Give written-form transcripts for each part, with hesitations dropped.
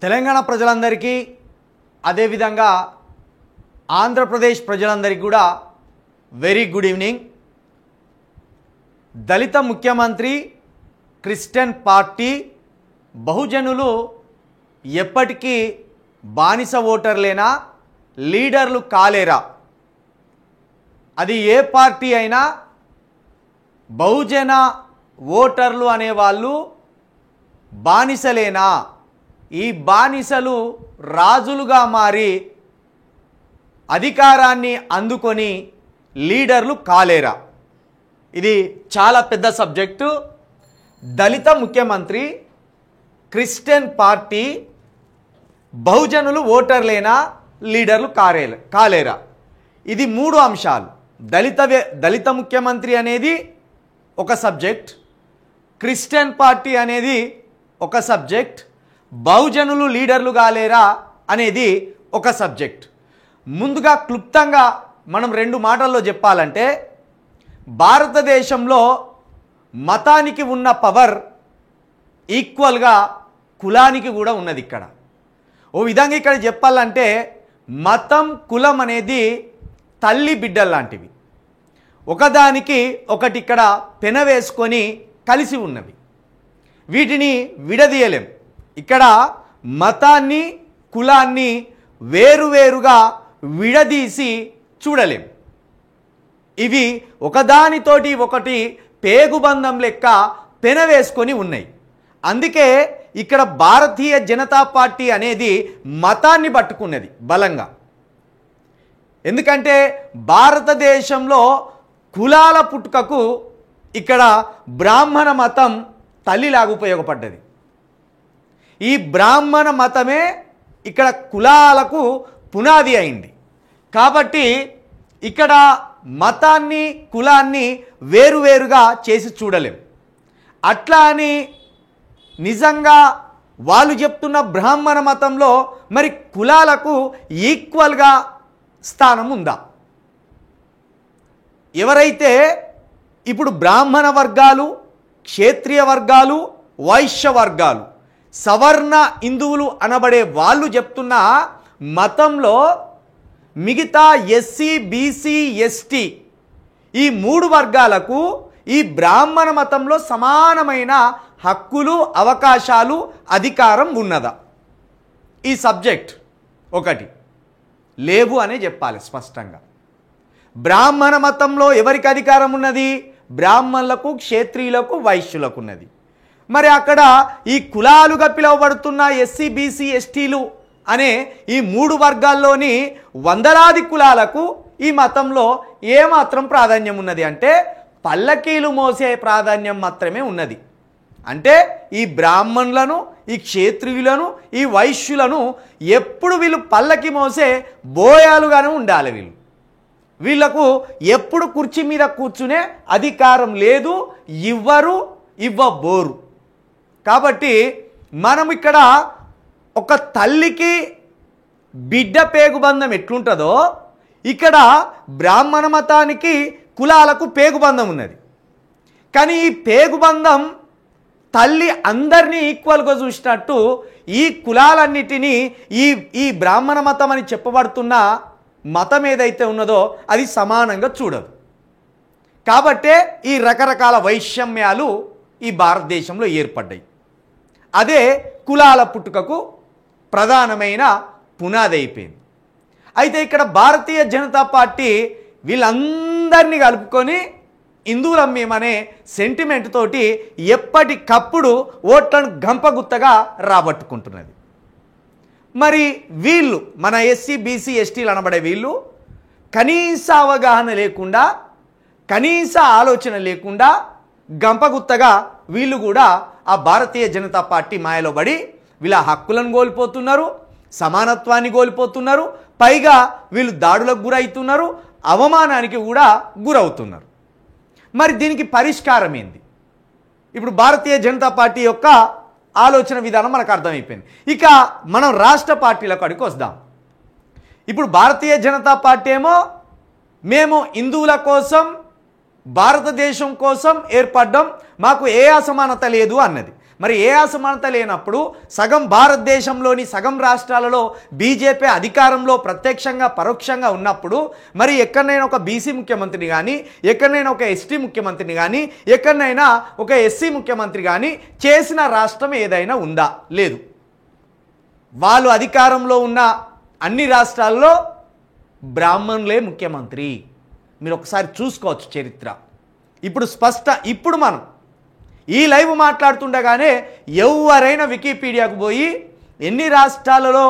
తెలంగాణ ప్రజలందరికీ అదే విధంగా ఆంధ్రప్రదేశ్ ప్రజలందరికీ కూడా వెరీ గుడ్ ఈవినింగ్. దళిత ముఖ్యమంత్రి, క్రిస్టియన్ పార్టీ, బహుజనులు ఎప్పటికీ బానిస ఓటర్లేనా, లీడర్లు కాలేరా? అది ఏ పార్టీ అయినా బహుజన ఓటర్లు అనేవాళ్ళు బానిసలేనా? ఈ బానిసలు రాజులుగా మారి అధికారాన్ని అందుకొని లీడర్లు కాలేరా? ఇది చాలా పెద్ద సబ్జెక్టు. దళిత ముఖ్యమంత్రి, క్రిస్టియన్ పార్టీ, బహుజనులు ఓటర్లేనా, లీడర్లు కాలేరా? ఇది మూడు అంశాలు. దళిత ముఖ్యమంత్రి అనేది ఒక సబ్జెక్ట్, క్రిస్టియన్ పార్టీ అనేది ఒక సబ్జెక్ట్, బహుజనులు లీడర్లు కాలేరా అనేది ఒక సబ్జెక్ట్. ముందుగా క్లుప్తంగా మనం రెండు మాటల్లో చెప్పాలంటే, భారతదేశంలో మతానికి ఉన్న పవర్ ఈక్వల్గా కులానికి కూడా ఉన్నది. ఇక్కడ ఓ విధంగా ఇక్కడ చెప్పాలంటే మతం, కులం అనేది తల్లి బిడ్డలు లాంటివి. ఒకదానికి ఒకటి ఇక్కడ పెనవేసుకొని కలిసి ఉన్నవి. వీటిని విడదీయలేం. ఇక్కడ మతాన్ని, కులాన్ని వేరువేరుగా విడదీసి చూడలేం. ఇవి ఒకదానితోటి ఒకటి పేగుబంధం లెక్క పెనవేసుకొని ఉన్నాయి. అందుకే ఇక్కడ భారతీయ జనతా పార్టీ అనేది మతాన్ని పట్టుకున్నది బలంగా. ఎందుకంటే భారతదేశంలో కులాల పుట్టుకకు ఇక్కడ బ్రాహ్మణ మతం తల్లిలాగా ఉపయోగపడ్డది. ఈ బ్రాహ్మణ మతమే ఇక్కడ కులాలకు పునాది అయింది. కాబట్టి ఇక్కడ మతాన్ని, కులాన్ని వేరువేరుగా చేసి చూడలేం. అట్లా అని నిజంగా వాళ్ళు చెప్తున్న బ్రాహ్మణ మతంలో మరి కులాలకు ఈక్వల్గా స్థానం ఉందా? ఎవరైతే ఇప్పుడు బ్రాహ్మణ వర్గాలు, క్షేత్రియ వర్గాలు, వైశ్య వర్గాలు, సవర్ణ హిందువులు అనబడే వాళ్ళు చెప్తున్న మతంలో మిగతా ఎస్సీ, బీసీ, ఎస్టీ ఈ మూడు వర్గాలకు ఈ బ్రాహ్మణ మతంలో సమానమైన హక్కులు, అవకాశాలు, అధికారం ఉన్నదా? ఈ సబ్జెక్ట్ ఒకటి లేవు అనే చెప్పాలి స్పష్టంగా. బ్రాహ్మణ మతంలో ఎవరికి అధికారం ఉన్నది? బ్రాహ్మణులకు, క్షేత్రీయులకు, వైశ్యులకు ఉన్నది. మరి అక్కడ ఈ కులాలుగా పిలువబడుతున్న ఎస్సీ, బీసీ, ఎస్టీలు అనే ఈ మూడు వర్గాల్లోని వందలాది కులాలకు ఈ మతంలో ఏమాత్రం ప్రాధాన్యం ఉన్నది అంటే పల్లకీలు మోసే ప్రాధాన్యం మాత్రమే ఉన్నది. అంటే ఈ బ్రాహ్మణులను, ఈ క్షేత్రియులను, ఈ వైశ్యులను ఎప్పుడు వీళ్ళు పల్లకి మోసే బోయాలుగానే ఉండాలి. వీళ్లకు ఎప్పుడు కుర్చీ మీద కూర్చునే అధికారం లేదు, ఇవ్వబోరు. కాబట్టి మనం ఇక్కడ ఒక తల్లికి బిడ్డ పేగుబంధం ఎట్లుంటుందో ఇక్కడ బ్రాహ్మణ మతానికి, కులాలకు పేగుబంధం ఉన్నది. కానీ ఈ పేగుబంధం తల్లి అందరినీ ఈక్వల్గా చూసినట్టు ఈ కులాలన్నిటినీ ఈ బ్రాహ్మణ మతం అని చెప్పబడుతున్న మతం ఏదైతే ఉన్నదో అది సమానంగా చూడదు. కాబట్టే ఈ రకరకాల వైషమ్యాలు ఈ భారతదేశంలో ఏర్పడ్డాయి. అదే కులాల పుట్టుకకు ప్రధానమైన పునాది అయిపోయింది. అయితే ఇక్కడ భారతీయ జనతా పార్టీ వీళ్ళందరినీ కలుపుకొని హిందువులం మేమనే సెంటిమెంట్ తోటి ఎప్పటికప్పుడు ఓట్లను గంపగుత్తగా రాబట్టుకుంటున్నది. మరి వీళ్ళు మన ఎస్సీ, బీసీ, ఎస్టీలు అనబడే వీళ్ళు కనీస అవగాహన లేకుండా, కనీస ఆలోచన లేకుండా గంపగుత్తగా వీళ్ళు కూడా ఆ భారతీయ జనతా పార్టీ మాయలో పడి వీళ్ళ హక్కులను కోల్పోతున్నారు, సమానత్వాన్ని కోల్పోతున్నారు, పైగా వీళ్ళు దాడులకు గురవుతున్నారు, అవమానానికి కూడా గురవుతున్నారు. మరి దీనికి పరిష్కారం ఏంది? ఇప్పుడు భారతీయ జనతా పార్టీ యొక్క ఆలోచన విధానం మనకు అర్థమైపోయింది. ఇక మనం రాష్ట్ర పార్టీల కాడికి వద్దాం. ఇప్పుడు భారతీయ జనతా పార్టీ ఏమో మేము హిందువుల కోసం, భారతదేశం కోసం ఏర్పడ్డం, మాకు ఏ అసమానత లేదు అన్నది. మరి ఏ అసమానత లేనప్పుడు సగం భారతదేశంలోని సగం రాష్ట్రాలలో బీజేపీ అధికారంలో ప్రత్యక్షంగా పరోక్షంగా ఉన్నప్పుడు మరి ఎక్కడైనా ఒక బీసీ ముఖ్యమంత్రిని కానీ, ఎక్కడైనా ఒక ఎస్టీ ముఖ్యమంత్రిని కానీ, ఎక్కడైనా ఒక ఎస్సీ ముఖ్యమంత్రి కానీ చేసిన రాష్ట్రం ఏదైనా ఉందా? లేదు. వాళ్ళు అధికారంలో ఉన్న అన్ని రాష్ట్రాల్లో బ్రాహ్మణులే ముఖ్యమంత్రి. మీరు ఒకసారి చూసుకోవచ్చు చరిత్ర. ఇప్పుడు మనం ఈ లైవ్ మాట్లాడుతుండగానే ఎవరైనా వికీపీడియాకు పోయి ఎన్ని రాష్ట్రాలలో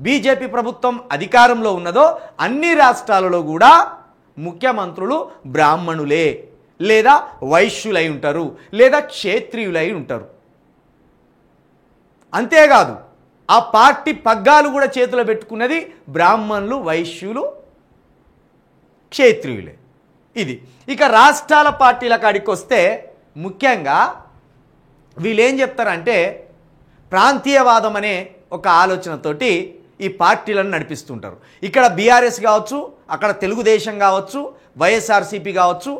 బీజేపీ ప్రభుత్వం అధికారంలో ఉన్నదో అన్ని రాష్ట్రాలలో కూడా ముఖ్యమంత్రులు బ్రాహ్మణులే, లేదా వైశ్యులై ఉంటారు, లేదా క్షేత్రియులై ఉంటారు. అంతేకాదు ఆ పార్టీ పగ్గాలు కూడా చేతిలో పెట్టుకున్నది బ్రాహ్మణులు, వైశ్యులు, క్షేత్రియులే. ఇది ఇక రాష్ట్రాల పార్టీల కాడికి వస్తే ముఖ్యంగా వీళ్ళు ఏం చెప్తారంటే ప్రాంతీయవాదం అనే ఒక ఆలోచనతోటి ఈ పార్టీలను నడిపిస్తుంటారు. ఇక్కడ బీఆర్ఎస్ కావచ్చు, అక్కడ తెలుగుదేశం కావచ్చు, వైఎస్ఆర్సీపీ కావచ్చు,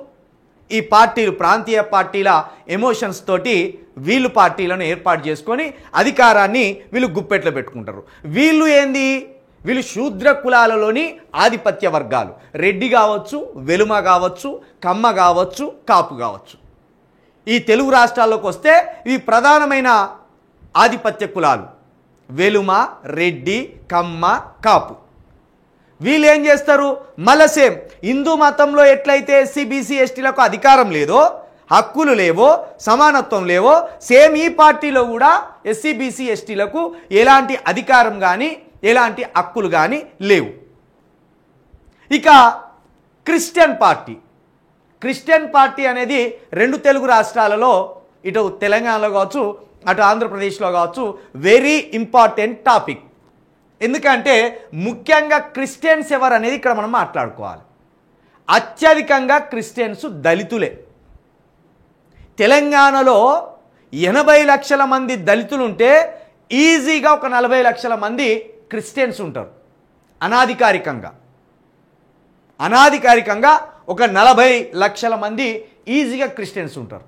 ఈ పార్టీలు ప్రాంతీయ పార్టీల ఎమోషన్స్ తోటి వీళ్ళు పార్టీలను ఏర్పాటు చేసుకొని అధికారాన్ని వీళ్ళు గుప్పెట్లో పెట్టుకుంటారు. వీళ్ళు ఏంది? వీళ్ళు శూద్ర కులాలలోని ఆధిపత్య వర్గాలు. రెడ్డి కావచ్చు, వెలుమ కావచ్చు, కమ్మ కావచ్చు, కాపు కావచ్చు. ఈ తెలుగు రాష్ట్రాల్లోకి వస్తే ఇవి ప్రధానమైన ఆధిపత్య కులాలు: వెలుమ, రెడ్డి, కమ్మ, కాపు. వీళ్ళు ఏం చేస్తారు? మళ్ళా సేమ్ హిందూ మతంలో ఎట్లయితే ఎస్సీ, బీసీ, ఎస్టీలకు అధికారం లేదో, హక్కులు లేవో, సమానత్వం లేవో, సేమ్ ఈ పార్టీలో కూడా ఎస్సీ, బీసీ, ఎస్టీలకు ఎలాంటి అధికారం కానీ ఎలాంటి హక్కులు కానీ లేవు. ఇక క్రిస్టియన్ పార్టీ అనేది రెండు తెలుగు రాష్ట్రాలలో, ఇటు తెలంగాణలో కావచ్చు, అటు ఆంధ్రప్రదేశ్లో కావచ్చు, వెరీ ఇంపార్టెంట్ టాపిక్. ఎందుకంటే ముఖ్యంగా క్రిస్టియన్స్ ఎవరు అనేది ఇక్కడ మనం మాట్లాడుకోవాలి. అత్యధికంగా క్రిస్టియన్స్ దళితులే. తెలంగాణలో 80 లక్షల మంది దళితులు ఉంటే ఈజీగా ఒక 40 లక్షల మంది క్రిస్టియన్స్ ఉంటారు. అనాధికారికంగా ఒక 40 లక్షల మంది ఈజీగా క్రిస్టియన్స్ ఉంటారు.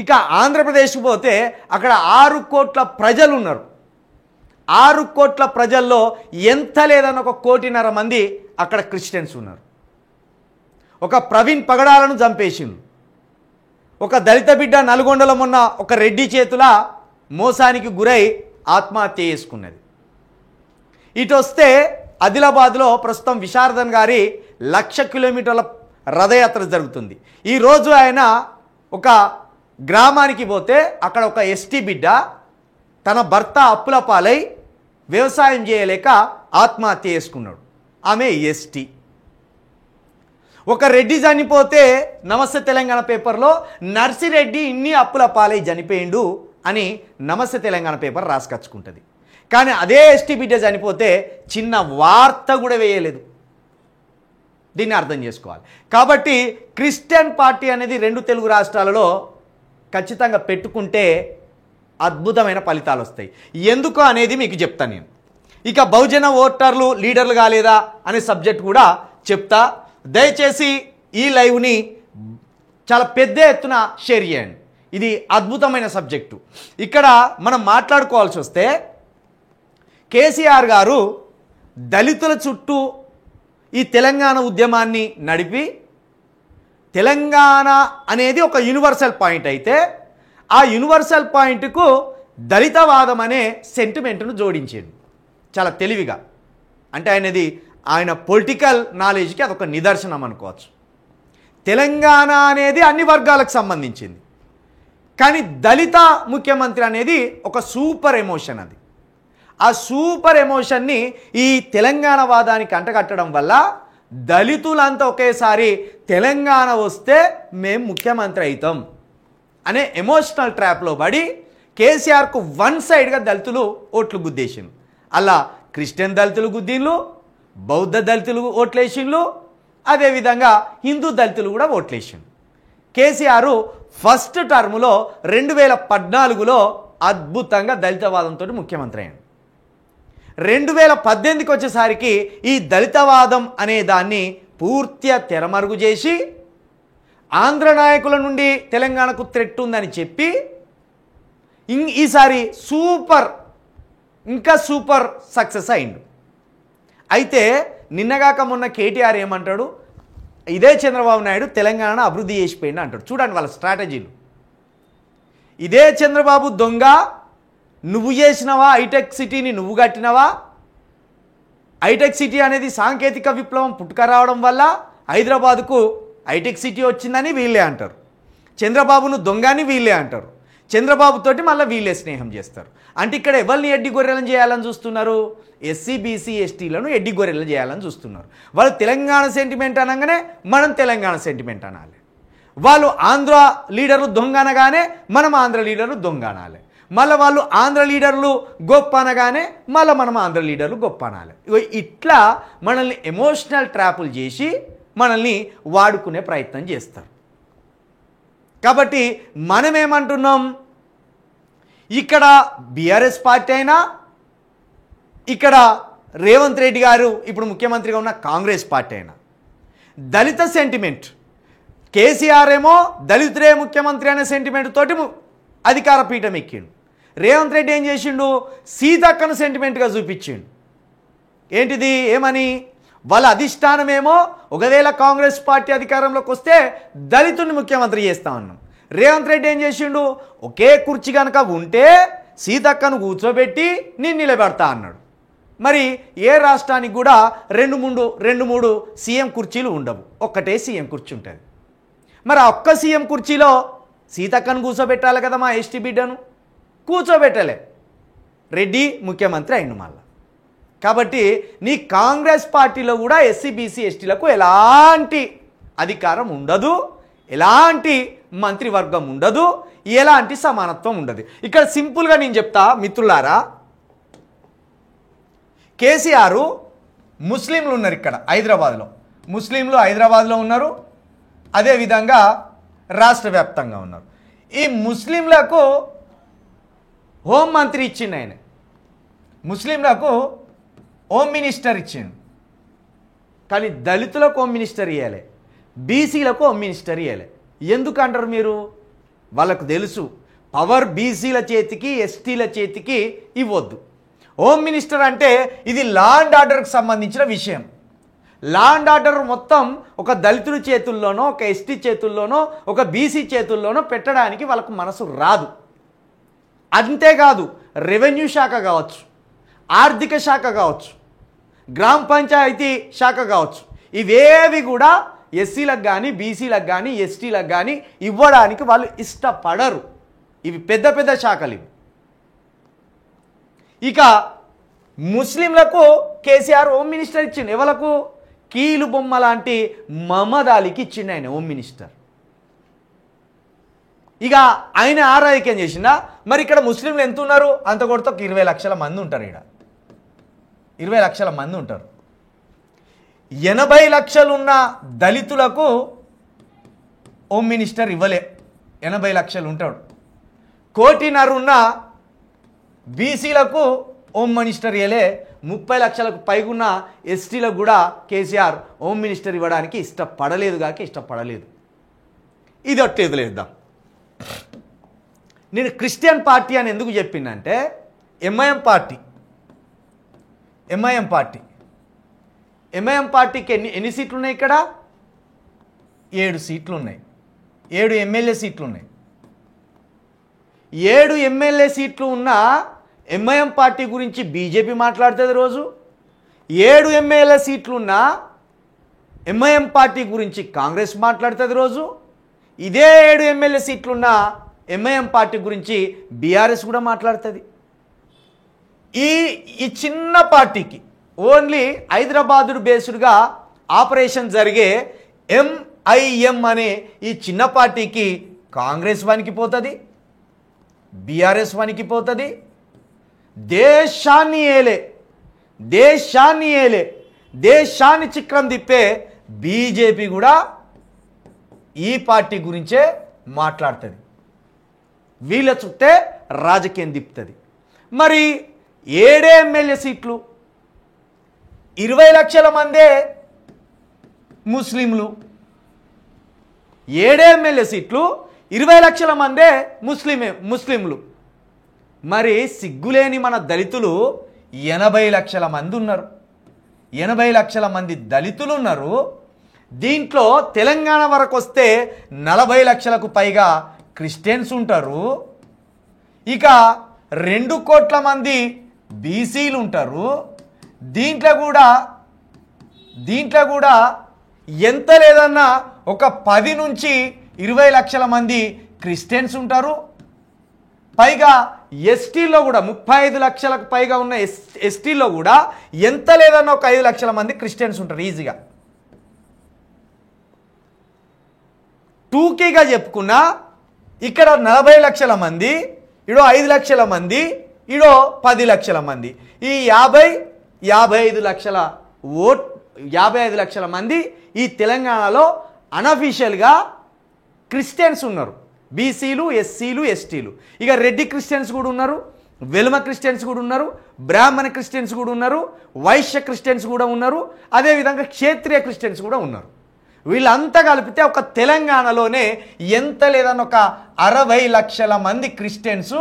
ఇక ఆంధ్రప్రదేశ్ పోతే అక్కడ 6 కోట్ల ప్రజలు ఉన్నారు. 6 కోట్ల ప్రజల్లో ఎంత లేదన్న 1.5 కోటి మంది అక్కడ క్రిస్టియన్స్ ఉన్నారు. ఒక ప్రవీణ్ పగడాలను చంపేసిండు. ఒక దళిత బిడ్డ నల్గొండలో మొన్న ఒక రెడ్డి చేతుల మోసానికి గురై ఆత్మహత్య చేసుకున్నది. ఇటు వస్తే ఆదిలాబాద్లో ప్రస్తుతం విశారదన్ గారి 1,00,000 కిలోమీటర్ల రథయాత్ర జరుగుతుంది. ఈరోజు ఆయన ఒక గ్రామానికి పోతే అక్కడ ఒక ఎస్టీ బిడ్డ తన భర్త అప్పుల పాలై వ్యవసాయం చేయలేక ఆత్మహత్య చేసుకున్నాడు. ఆమె ఎస్టీ. ఒక రెడ్డి చనిపోతే నమస్తే తెలంగాణ పేపర్లో నర్సిరెడ్డి ఇన్ని అప్పుల పాలై చనిపోయిండు అని నమస్తే తెలంగాణ పేపర్ రాసుకొచ్చుకుంటుంది. కానీ అదే ఎస్టీ బిడ్డ చనిపోతే చిన్న వార్త కూడా వేయలేదు. దీన్ని అర్థం చేసుకోవాలి. కాబట్టి క్రిస్టియన్ పార్టీ అనేది రెండు తెలుగు రాష్ట్రాలలో ఖచ్చితంగా పెట్టుకుంటే అద్భుతమైన ఫలితాలు వస్తాయి. ఎందుకు అనేది మీకు చెప్తాను నేను. ఇక బహుజన ఓటర్లు లీడర్లు కాలేదా అనే సబ్జెక్ట్ కూడా చెప్తా. దయచేసి ఈ లైవ్ని చాలా పెద్ద ఎత్తున షేర్ చేయండి. ఇది అద్భుతమైన సబ్జెక్టు. ఇక్కడ మనం మాట్లాడుకోవాల్సి వస్తే కేసీఆర్ గారు దళితుల చుట్టూ ఈ తెలంగాణ ఉద్యమాన్ని నడిపి, తెలంగాణ అనేది ఒక యూనివర్సల్ పాయింట్ అయితే ఆ యూనివర్సల్ పాయింట్కు దళితవాదం అనే సెంటిమెంట్ను జోడించాడు చాలా తెలివిగా. అంటే ఆయన పొలిటికల్ నాలెడ్జ్కి అదొక నిదర్శనం అనుకోవచ్చు. తెలంగాణ అనేది అన్ని వర్గాలకు సంబంధించింది, కానీ దళిత ముఖ్యమంత్రి అనేది ఒక సూపర్ ఎమోషన్. అది ఆ సూపర్ ఎమోషన్ని ఈ తెలంగాణ వాదానికి అంటగట్టడం వల్ల దళితులంతా ఒకేసారి తెలంగాణ వస్తే మేము ముఖ్యమంత్రి అవుతాం అనే ఎమోషనల్ ట్రాప్లో పడి కేసీఆర్కు వన్ సైడ్గా దళితులు ఓట్లు గుద్దేసిండ్రు. అలా క్రిస్టియన్ దళితులు గుద్దిండ్లు, బౌద్ధ దళితులు ఓట్లేసిండ్లు, అదేవిధంగా హిందూ దళితులు కూడా ఓట్లేసిండ్రు. కేసీఆర్ ఫస్ట్ టర్ములో 2014లో అద్భుతంగా దళితవాదంతో ముఖ్యమంత్రి అయ్యాడు. 2018కి వచ్చేసరికి ఈ దళితవాదం అనే దాన్ని పూర్తిగా తెరమరుగు చేసి ఆంధ్ర నాయకుల నుండి తెలంగాణకు థ్రెట్ ఉందని చెప్పి ఈసారి ఇంకా సూపర్ సక్సెస్ అయిండు. అయితే నిన్నగాక మొన్న కేటీఆర్ ఏమంటాడు, ఇదే చంద్రబాబు నాయుడు తెలంగాణ అభివృద్ధి చేసిపోయింది అంటాడు. చూడండి వాళ్ళ స్ట్రాటజీలు. ఇదే చంద్రబాబు దొంగ, నువ్వు చేసినవా హైటెక్ సిటీని, నువ్వు కట్టినవా? హైటెక్ సిటీ అనేది సాంకేతిక విప్లవం పుట్టుక రావడం వల్ల హైదరాబాదుకు హైటెక్ సిటీ వచ్చిందని వీళ్ళే అంటారు. చంద్రబాబును దొంగని వీళ్ళే అంటారు. చంద్రబాబుతోటి మళ్ళీ వీళ్ళే స్నేహం చేస్తారు. అంటే ఇక్కడ ఎవరిని ఎడ్డి గొర్రెలను చేయాలని చూస్తున్నారు? ఎస్సీ బీసీ ఎస్టీలను ఎడ్డి గొర్రెలు చేయాలని చూస్తున్నారు. వాళ్ళు తెలంగాణ సెంటిమెంట్ అనగానే మనం తెలంగాణ సెంటిమెంట్ అనాలి. వాళ్ళు ఆంధ్ర లీడర్లు దొంగ అనగానే మనం ఆంధ్ర లీడర్లు దొంగ అనాలి. మళ్ళీ వాళ్ళు ఆంధ్ర లీడర్లు గొప్ప అనగానే మళ్ళీ మనం ఆంధ్ర లీడర్లు గొప్ప అనాలి. ఇట్లా మనల్ని ఎమోషనల్ ట్రాపులు చేసి మనల్ని వాడుకునే ప్రయత్నం చేస్తారు. కాబట్టి మనమేమంటున్నాం, ఇక్కడ బీఆర్ఎస్ పార్టీ అయినా, ఇక్కడ రేవంత్ రెడ్డి గారు ఇప్పుడు ముఖ్యమంత్రిగా ఉన్న కాంగ్రెస్ పార్టీ అయినా, దళిత సెంటిమెంట్, కేసీఆర్ ఏమో దళితులే ముఖ్యమంత్రి అనే సెంటిమెంట్ తోటి అధికార పీఠం ఎక్కిండు. రేవంత్ రెడ్డి ఏం చేసిండు? సీతక్కను సెంటిమెంట్గా చూపించిండు. ఏంటిది? ఏమని? వాళ్ళ అధిష్టానమేమో ఒకవేళ కాంగ్రెస్ పార్టీ అధికారంలోకి వస్తే దళితుని ముఖ్యమంత్రి చేస్తామన్నాం. రేవంత్ రెడ్డి ఏం చేసిండు? ఒకే కుర్చీ కనుక ఉంటే సీతక్కను కూర్చోబెట్టి నేను నిలబెడతా అన్నాడు. మరి ఏ రాష్ట్రానికి కూడా రెండు మూడు సీఎం కుర్చీలు ఉండవు, ఒక్కటే సీఎం కుర్చీ ఉంటుంది. మరి ఆ ఒక్క సీఎం కుర్చీలో సీతక్కను కూర్చోబెట్టాలి కదా, మా ఎస్టీ బిడ్డను కూర్చోబెట్టలే, రెడ్డి ముఖ్యమంత్రి అయిండు మళ్ళా. కాబట్టి నీ కాంగ్రెస్ పార్టీలో కూడా ఎస్సీ బీసీ ఎస్టీలకు ఎలాంటి అధికారం ఉండదు, ఎలాంటి మంత్రివర్గం ఉండదు, ఎలాంటి సమానత్వం ఉండదు. ఇక్కడ సింపుల్గా నేను చెప్తా మిత్రులారా, కేసీఆర్ ముస్లింలు ఉన్నారు ఇక్కడ హైదరాబాద్లో, ముస్లింలు హైదరాబాద్లో ఉన్నారు, అదేవిధంగా రాష్ట్ర వ్యాప్తంగా ఉన్నారు. ఈ ముస్లింలకు హోం మంత్రి ఇచ్చిండు ఆయన, ముస్లింలకు హోమ్ మినిస్టర్ ఇచ్చిండు. కానీ దళితులకు హోమ్ మినిస్టర్ ఇవ్వలే, బీసీలకు హోమ్ మినిస్టర్ ఇవ్వలే. ఎందుకంటారు మీరు? వాళ్ళకు తెలుసు పవర్ బీసీల చేతికి ఎస్టీల చేతికి ఇవ్వద్దు. హోమ్ మినిస్టర్ అంటే ఇది లా అండ్ ఆర్డర్కి సంబంధించిన విషయం. లా అండ్ ఆర్డర్ మొత్తం ఒక దళితుడి చేతుల్లోనో, ఒక ఎస్టీ చేతుల్లోనో, ఒక బీసీ చేతుల్లోనో పెట్టడానికి వాళ్ళకు మనసు రాదు. అంతేకాదు రెవెన్యూ శాఖ కావచ్చు, ఆర్థిక శాఖ కావచ్చు, గ్రామ పంచాయతీ శాఖ కావచ్చు, ఇవేవి కూడా ఎస్సీలకు కానీ బీసీలకు కానీ ఎస్టీలకు కానీ ఇవ్వడానికి వాళ్ళు ఇష్టపడరు. ఇవి పెద్ద పెద్ద శాఖలు ఇవి. ఇక ముస్లింలకు కేసీఆర్ హోమ్ మినిస్టర్ ఇచ్చిండు. ఎవలకు? కీలు బొమ్మ లాంటి మహమ్మద్ అలీకి ఇచ్చిండు ఆయన హోమ్ మినిస్టర్. ఇక ఆయన ఆరాధిక్యం చేసిందా? మరి ఇక్కడ ముస్లింలు ఎంత ఉన్నారు? అంత కొడితే 20 లక్షల మంది ఉంటారు. ఇక్కడ 20 లక్షల మంది ఉంటారు. 80 లక్షలున్న దళితులకు హోమ్ మినిస్టర్ ఇవ్వలే, 80 లక్షలు ఉంటాడు. 1.5 కోటి ఉన్న బీసీలకు హోమ్ మినిస్టర్ ఇవ్వలే, 30 లక్షలకు పైగున్న ఎస్టీలకు కూడా కేసీఆర్ హోమ్ మినిస్టర్ ఇవ్వడానికి ఇష్టపడలేదు. ఇది ఒట్టేదిలేద్దాం. నేను క్రిస్టియన్ పార్టీ అని ఎందుకు చెప్పిందంటే, ఎంఐఎం పార్టీకి ఎన్ని సీట్లు ఉన్నాయి? ఇక్కడ 7 సీట్లు ఉన్నాయి, 7 ఎమ్మెల్యే సీట్లు ఉన్నాయి. 7 ఎమ్మెల్యే సీట్లు ఉన్న ఎంఐఎం పార్టీ గురించి బీజేపీ మాట్లాడుతుంది రోజు. 7 ఎమ్మెల్యే సీట్లున్న ఎంఐఎం పార్టీ గురించి కాంగ్రెస్ మాట్లాడుతుంది రోజు. ఇదే 7 ఎమ్మెల్యే సీట్లున్న ఎంఐఎం పార్టీ గురించి బీఆర్ఎస్ కూడా మాట్లాడుతుంది. ఈ చిన్న పార్టీకి ఓన్లీ హైదరాబాదు బేస్డ్గా ఆపరేషన్ జరిగే ఎంఐఎం అనే ఈ చిన్న పార్టీకి కాంగ్రెస్ వణికిపోతుంది, బీఆర్ఎస్ వణికిపోతుంది. దేశాన్ని ఏలే దేశాన్ని చిక్రం తిప్పే బీజేపీ కూడా ఈ పార్టీ గురించే మాట్లాడుతుంది. వీళ్ళ చుట్టే రాజకీయం తిప్పుతుంది. మరి 7 ఎమ్మెల్యే సీట్లు, 20 లక్షల మందే ముస్లింలు. 7 ఎమ్మెల్యే సీట్లు, 20 లక్షల మందే ముస్లింలు. మరి సిగ్గులేని మన దళితులు 80 లక్షల మంది ఉన్నారు. 80 లక్షల మంది దళితులు ఉన్నారు. దీంట్లో తెలంగాణ వరకు వస్తే 40 లక్షలకు పైగా క్రిస్టియన్స్ ఉంటారు. ఇక 2 కోట్ల మంది బీసీలు ఉంటారు. దీంట్లో కూడా ఎంత లేదన్నా ఒక 10 నుంచి 20 లక్షల మంది క్రిస్టియన్స్ ఉంటారు. పైగా ఎస్టీలో కూడా 35 లక్షలకు పైగా ఉన్న ఎస్టీలో కూడా ఎంత లేదన్నా ఒక 5 లక్షల మంది క్రిస్టియన్స్ ఉంటారు ఈజీగా. టూకీగా చెప్పుకున్నా ఇక్కడ 40 లక్షల మంది, ఇడో 5 లక్షల మంది, ఇడో 10 లక్షల మంది. ఈ 55 లక్షల మంది ఈ తెలంగాణలో అనఫీషియల్గా క్రిస్టియన్స్ ఉన్నారు. బీసీలు, ఎస్సీలు, ఎస్టీలు. ఇక రెడ్డి క్రిస్టియన్స్ కూడా ఉన్నారు, వెలుమ క్రిస్టియన్స్ కూడా ఉన్నారు, బ్రాహ్మణ క్రిస్టియన్స్ కూడా ఉన్నారు, వైశ్య క్రిస్టియన్స్ కూడా ఉన్నారు, అదేవిధంగా క్షేత్రీయ క్రిస్టియన్స్ కూడా ఉన్నారు. వీళ్ళంతా కలిపితే ఒక తెలంగాణలోనే ఎంత లేదన్న ఒక 60 లక్షల మంది క్రిస్టియన్స్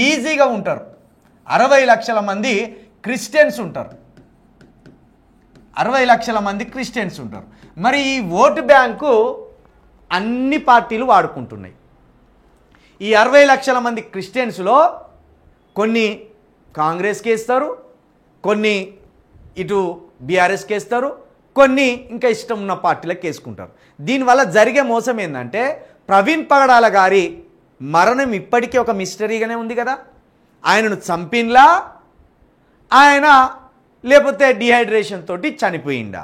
ఈజీగా ఉంటారు. 60 లక్షల మంది క్రిస్టియన్స్ ఉంటారు. 60 లక్షల మంది క్రిస్టియన్స్ ఉంటారు. మరి ఈ ఓటు బ్యాంకు అన్ని పార్టీలు వాడుకుంటున్నాయి. ఈ 60 లక్షల మంది క్రిస్టియన్స్లో కొన్ని కాంగ్రెస్కి వేస్తారు, కొన్ని ఇటు బీఆర్ఎస్కి వేస్తారు, కొన్ని ఇంకా ఇష్టం ఉన్న పార్టీలకు వేసుకుంటారు. దీనివల్ల జరిగే మోసం ఏంటంటే ప్రవీణ్ పగడాల గారి మరణం ఇప్పటికీ ఒక మిస్టరీగానే ఉంది కదా. ఆయనను చంపిన్లా, ఆయన లేకపోతే డిహైడ్రేషన్ తోటి చనిపోయిందా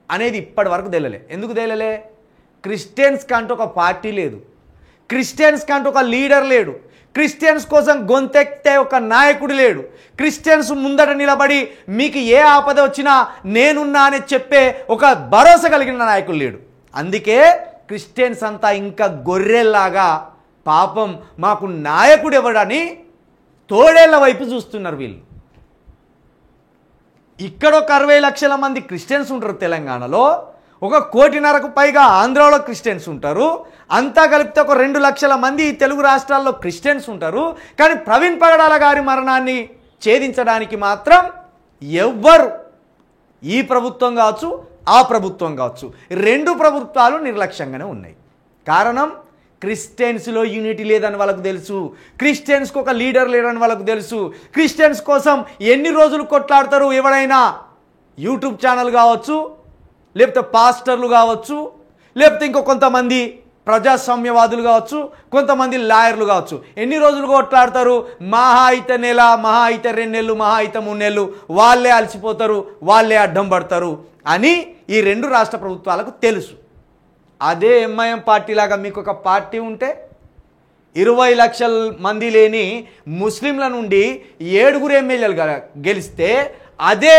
అనేది ఇప్పటి వరకు తెలియలే. ఎందుకు తెలియలే? క్రిస్టియన్స్ కంటూ ఒక పార్టీ లేదు, క్రిస్టియన్స్ కంటూ ఒక లీడర్ లేడు, క్రిస్టియన్స్ కోసం గొంతెత్తే ఒక నాయకుడు లేడు, క్రిస్టియన్స్ ముందట నిలబడి మీకు ఏ ఆపద వచ్చినా నేనున్నా అని చెప్పే ఒక భరోసా కలిగిన నాయకుడు లేడు. అందుకే క్రిస్టియన్స్ అంతా ఇంకా గొర్రెల్లాగా పాపం మాకు నాయకుడు ఎవడని తోడేళ్ల వైపు చూస్తున్నారు వీళ్ళు. ఇక్కడ ఒక 60 లక్షల మంది క్రిస్టియన్స్ ఉంటారు తెలంగాణలో, 1.5 కోటికి పైగా ఆంధ్రాలో క్రిస్టియన్స్ ఉంటారు, అంతా కలిపితే ఒక 2 లక్షల మంది తెలుగు రాష్ట్రాల్లో క్రిస్టియన్స్ ఉంటారు. కానీ ప్రవీణ్ పగడాల గారి మరణాన్ని ఛేదించడానికి మాత్రం ఎవ్వరు, ఈ ప్రభుత్వం కావచ్చు ఆ ప్రభుత్వం కావచ్చు, 2 ప్రభుత్వాలు నిర్లక్ష్యంగానే ఉన్నాయి. కారణం క్రిస్టియన్స్లో యూనిటీ లేదని వాళ్ళకు తెలుసు, క్రిస్టియన్స్కి ఒక లీడర్ లేడని వాళ్ళకు తెలుసు. క్రిస్టియన్స్ కోసం ఎన్ని రోజులు కొట్లాడతారు ఎవరైనా, యూట్యూబ్ ఛానల్ కావచ్చు, లేకపోతే పాస్టర్లు కావచ్చు, లేకపోతే ఇంకో కొంతమంది ప్రజాస్వామ్యవాదులు కావచ్చు, కొంతమంది లాయర్లు కావచ్చు, ఎన్ని రోజులు కొట్లాడతారు? మహా అయితే నెల, మహా అయితే 2 నెలలు, మహా అయితే 3 నెలలు, వాళ్ళే అలసిపోతారు, వాళ్ళే అడ్డం పడతారు అని ఈ 2 రాష్ట్ర ప్రభుత్వాలకు తెలుసు. అదే ఎంఐఎం పార్టీ లాగా మీకు ఒక పార్టీ ఉంటే 20 లక్షల మంది లేని ముస్లింల నుండి 7 ఎమ్మెల్యేలు గెలిస్తే అదే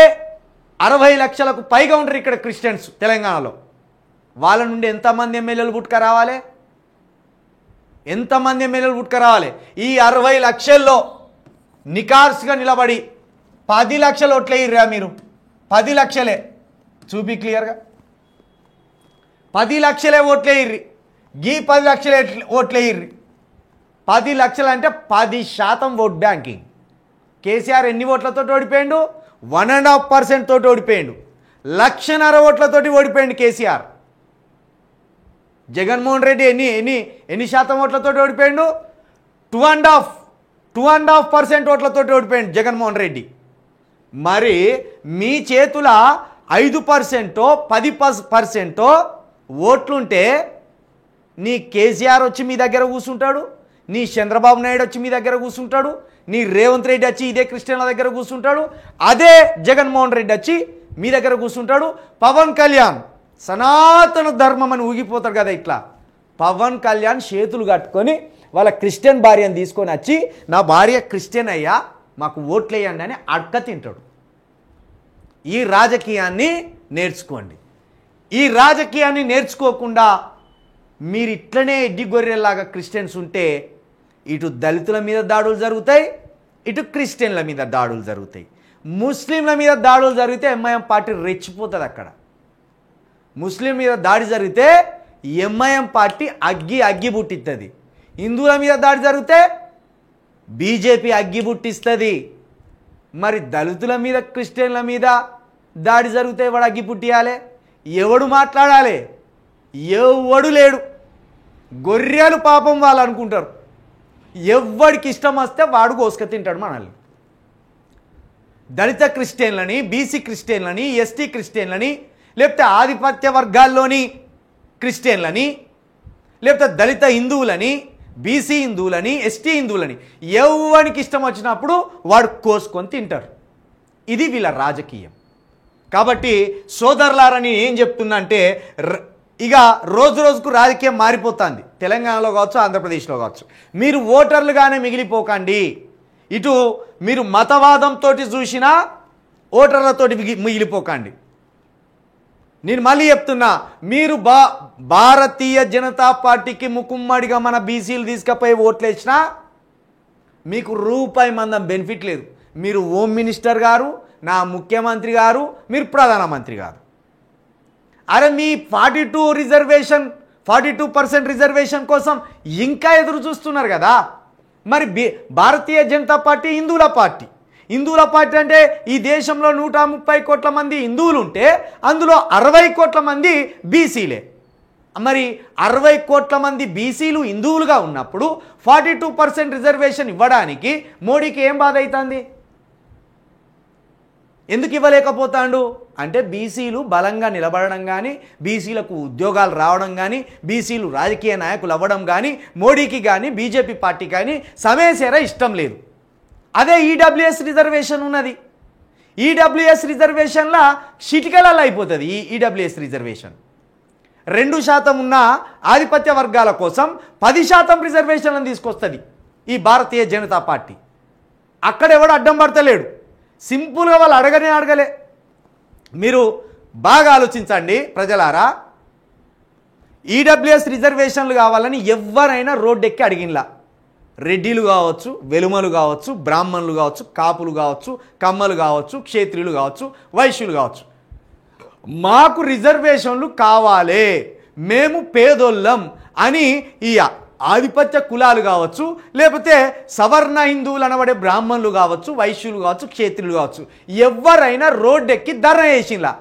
60 లక్షలకు పైగా ఉంటారు ఇక్కడ క్రిస్టియన్స్ తెలంగాణలో. వాళ్ళ నుండి ఎంతమంది ఎమ్మెల్యేలు పుట్టుకరావాలి? ఎంతమంది ఎమ్మెల్యేలు పుట్టుకరావాలి? ఈ 60 లక్షల్లో నికార్స్గా నిలబడి 10 లక్షలు ఓట్లేయ్యరా మీరు? 10 లక్షలే చూపి క్లియర్గా 10 లక్షలే ఓట్లేయ్యి. గీ 10 లక్షలే ఓట్లేయ్యి. 10 లక్షలు అంటే 10% ఓట్ బ్యాంకింగ్. కేసీఆర్ ఎన్ని ఓట్లతో ఓడిపోయాడు? 1.5% తోటి ఓడిపోయాడు. 1,50,000 ఓట్లతోటి ఓడిపోయాడు కేసీఆర్. జగన్మోహన్ రెడ్డి ఎన్ని శాతం ఓట్లతో ఓడిపోయాడు? 2.5% ఓట్లతో ఓడిపోయాడు జగన్మోహన్ రెడ్డి. మరి మీ చేతుల 5%, 10% ఓట్లుంటే నీ కేసీఆర్ వచ్చి మీ దగ్గర కూర్చుంటాడు, నీ చంద్రబాబు నాయుడు వచ్చి మీ దగ్గర కూర్చుంటాడు, నీ రేవంత్ రెడ్డి వచ్చి ఇదే క్రిస్టియన్ల దగ్గర కూర్చుంటాడు, అదే జగన్మోహన్ రెడ్డి వచ్చి మీ దగ్గర కూర్చుంటాడు. పవన్ కళ్యాణ్ సనాతన ధర్మం అని ఊగిపోతాడు కదా. ఇట్లా పవన్ కళ్యాణ్ చేతులు కట్టుకొని వాళ్ళ క్రిస్టియన్ భార్యను తీసుకొని వచ్చి నా భార్య క్రిస్టియన్ అయ్యా మాకు ఓట్లు వేయండి అని అడక తింటాడు. ఈ రాజకీయాన్ని నేర్చుకోండి. ఈ రాజకీయాన్ని నేర్చుకోకుండా మీరు ఇట్లనే ఎడ్డి గొర్రెల్లాగా క్రిస్టియన్స్ ఉంటే ఇటు దళితుల మీద దాడులు జరుగుతాయి, ఇటు క్రిస్టియన్ల మీద దాడులు జరుగుతాయి. ముస్లింల మీద దాడులు జరిగితే ఎంఐఎం పార్టీ రెచ్చిపోతుంది. అక్కడ ముస్లిం మీద దాడి జరిగితే ఎంఐఎం పార్టీ అగ్గి పుట్టిస్తుంది. హిందువుల మీద దాడి జరిగితే బీజేపీ అగ్గిపుట్టిస్తుంది. మరి దళితుల మీద క్రిస్టియన్ల మీద దాడి జరిగితే వాడు అగ్గిపుట్టియాలి, ఎవడు మాట్లాడాలి? ఎవడు లేడు. గొర్రెలు పాపం వాళ్ళు అనుకుంటారు. ఎవడికి ఇష్టం వస్తే వాడు కోసుక తింటాడు మనల్ని. దళిత క్రిస్టియన్లని, బీసీ క్రిస్టియన్లని, ఎస్టీ క్రిస్టియన్లని, లేకపోతే ఆధిపత్య వర్గాల్లోని క్రిస్టియన్లని, లేకపోతే దళిత హిందువులని, బీసీ హిందువులని, ఎస్టీ హిందువులని ఎవరికి ఇష్టం వచ్చినప్పుడు వాడు కోసుకొని తింటారు. ఇది వీళ్ళ రాజకీయం. కాబట్టి సోదరులారని ఏం చెప్తున్నా అంటే, ఇక రోజు రోజుకు రాజకీయం మారిపోతుంది. తెలంగాణలో కావచ్చు, ఆంధ్రప్రదేశ్లో కావచ్చు. మీరు ఓటర్లుగానే మిగిలిపోకండి. ఇటు మీరు మతవాదంతో చూసినా ఓటర్లతోటి మిగిలిపోకండి. నేను మళ్ళీ చెప్తున్నా, మీరు భారతీయ జనతా పార్టీకి ముకుమ్మడిగా మన బీసీలు తీసుకుపోయి ఓట్లు వేసినా మీకు రూపాయి మందం బెనిఫిట్ లేదు. మీరు హోమ్ మినిస్టర్ గారు, నా ముఖ్యమంత్రి గారు, మీరు ప్రధానమంత్రి గారు. అరే మీ 42% రిజర్వేషన్ కోసం ఇంకా ఎదురు చూస్తున్నారు కదా. మరి భారతీయ జనతా పార్టీ హిందువుల పార్టీ. హిందువుల పార్టీ అంటే ఈ దేశంలో 130 కోట్ల మంది హిందువులు ఉంటే అందులో 60 కోట్ల మంది బీసీలే. మరి 60 కోట్ల మంది బీసీలు హిందువులుగా ఉన్నప్పుడు 42% రిజర్వేషన్ ఇవ్వడానికి మోడీకి ఏం బాధ అవుతుంది? ఎందుకు ఇవ్వలేకపోతాడు అంటే, బీసీలు బలంగా నిలబడడం కానీ, బీసీలకు ఉద్యోగాలు రావడం కానీ, బీసీలు రాజకీయ నాయకులు అవ్వడం కానీ మోడీకి కానీ బీజేపీ పార్టీ కానీ సమేసేరా ఇష్టం లేదు. అదే ఈడబ్ల్యూఎస్ రిజర్వేషన్ ఉన్నది. ఈడబ్ల్యూఎస్ రిజర్వేషన్లా చిటికలలో అయిపోతుంది. ఈ ఈడబ్ల్యూఎస్ రిజర్వేషన్ 2% ఉన్న ఆధిపత్య వర్గాల కోసం 10% రిజర్వేషన్లను తీసుకొస్తుంది ఈ భారతీయ జనతా పార్టీ. అక్కడెవడు అడ్డం పడతలేడు. సింపుల్గా వాళ్ళు అడగలే. మీరు బాగా ఆలోచించండి ప్రజలారా. ఈడబ్ల్యూఎస్ రిజర్వేషన్లు కావాలని ఎవరైనా రోడ్డెక్కి అడిగినలా. రెడ్డిలు కావచ్చు, వెలుమలు కావచ్చు, బ్రాహ్మణులు కావచ్చు, కాపులు కావచ్చు, కమ్మలు కావచ్చు, క్షేత్రులు కావచ్చు, వైశ్యులు కావచ్చు, మాకు రిజర్వేషన్లు కావాలి, మేము పేదోళ్ళం అని ఈ ఆధిపత్య కులాలు కావచ్చు, లేకపోతే సవర్ణ హిందువులు అనబడే బ్రాహ్మణులు కావచ్చు, వైశ్యులు కావచ్చు, క్షేత్రులు కావచ్చు, ఎవరైనా రోడ్డెక్కి ధర్నా చేసినలా.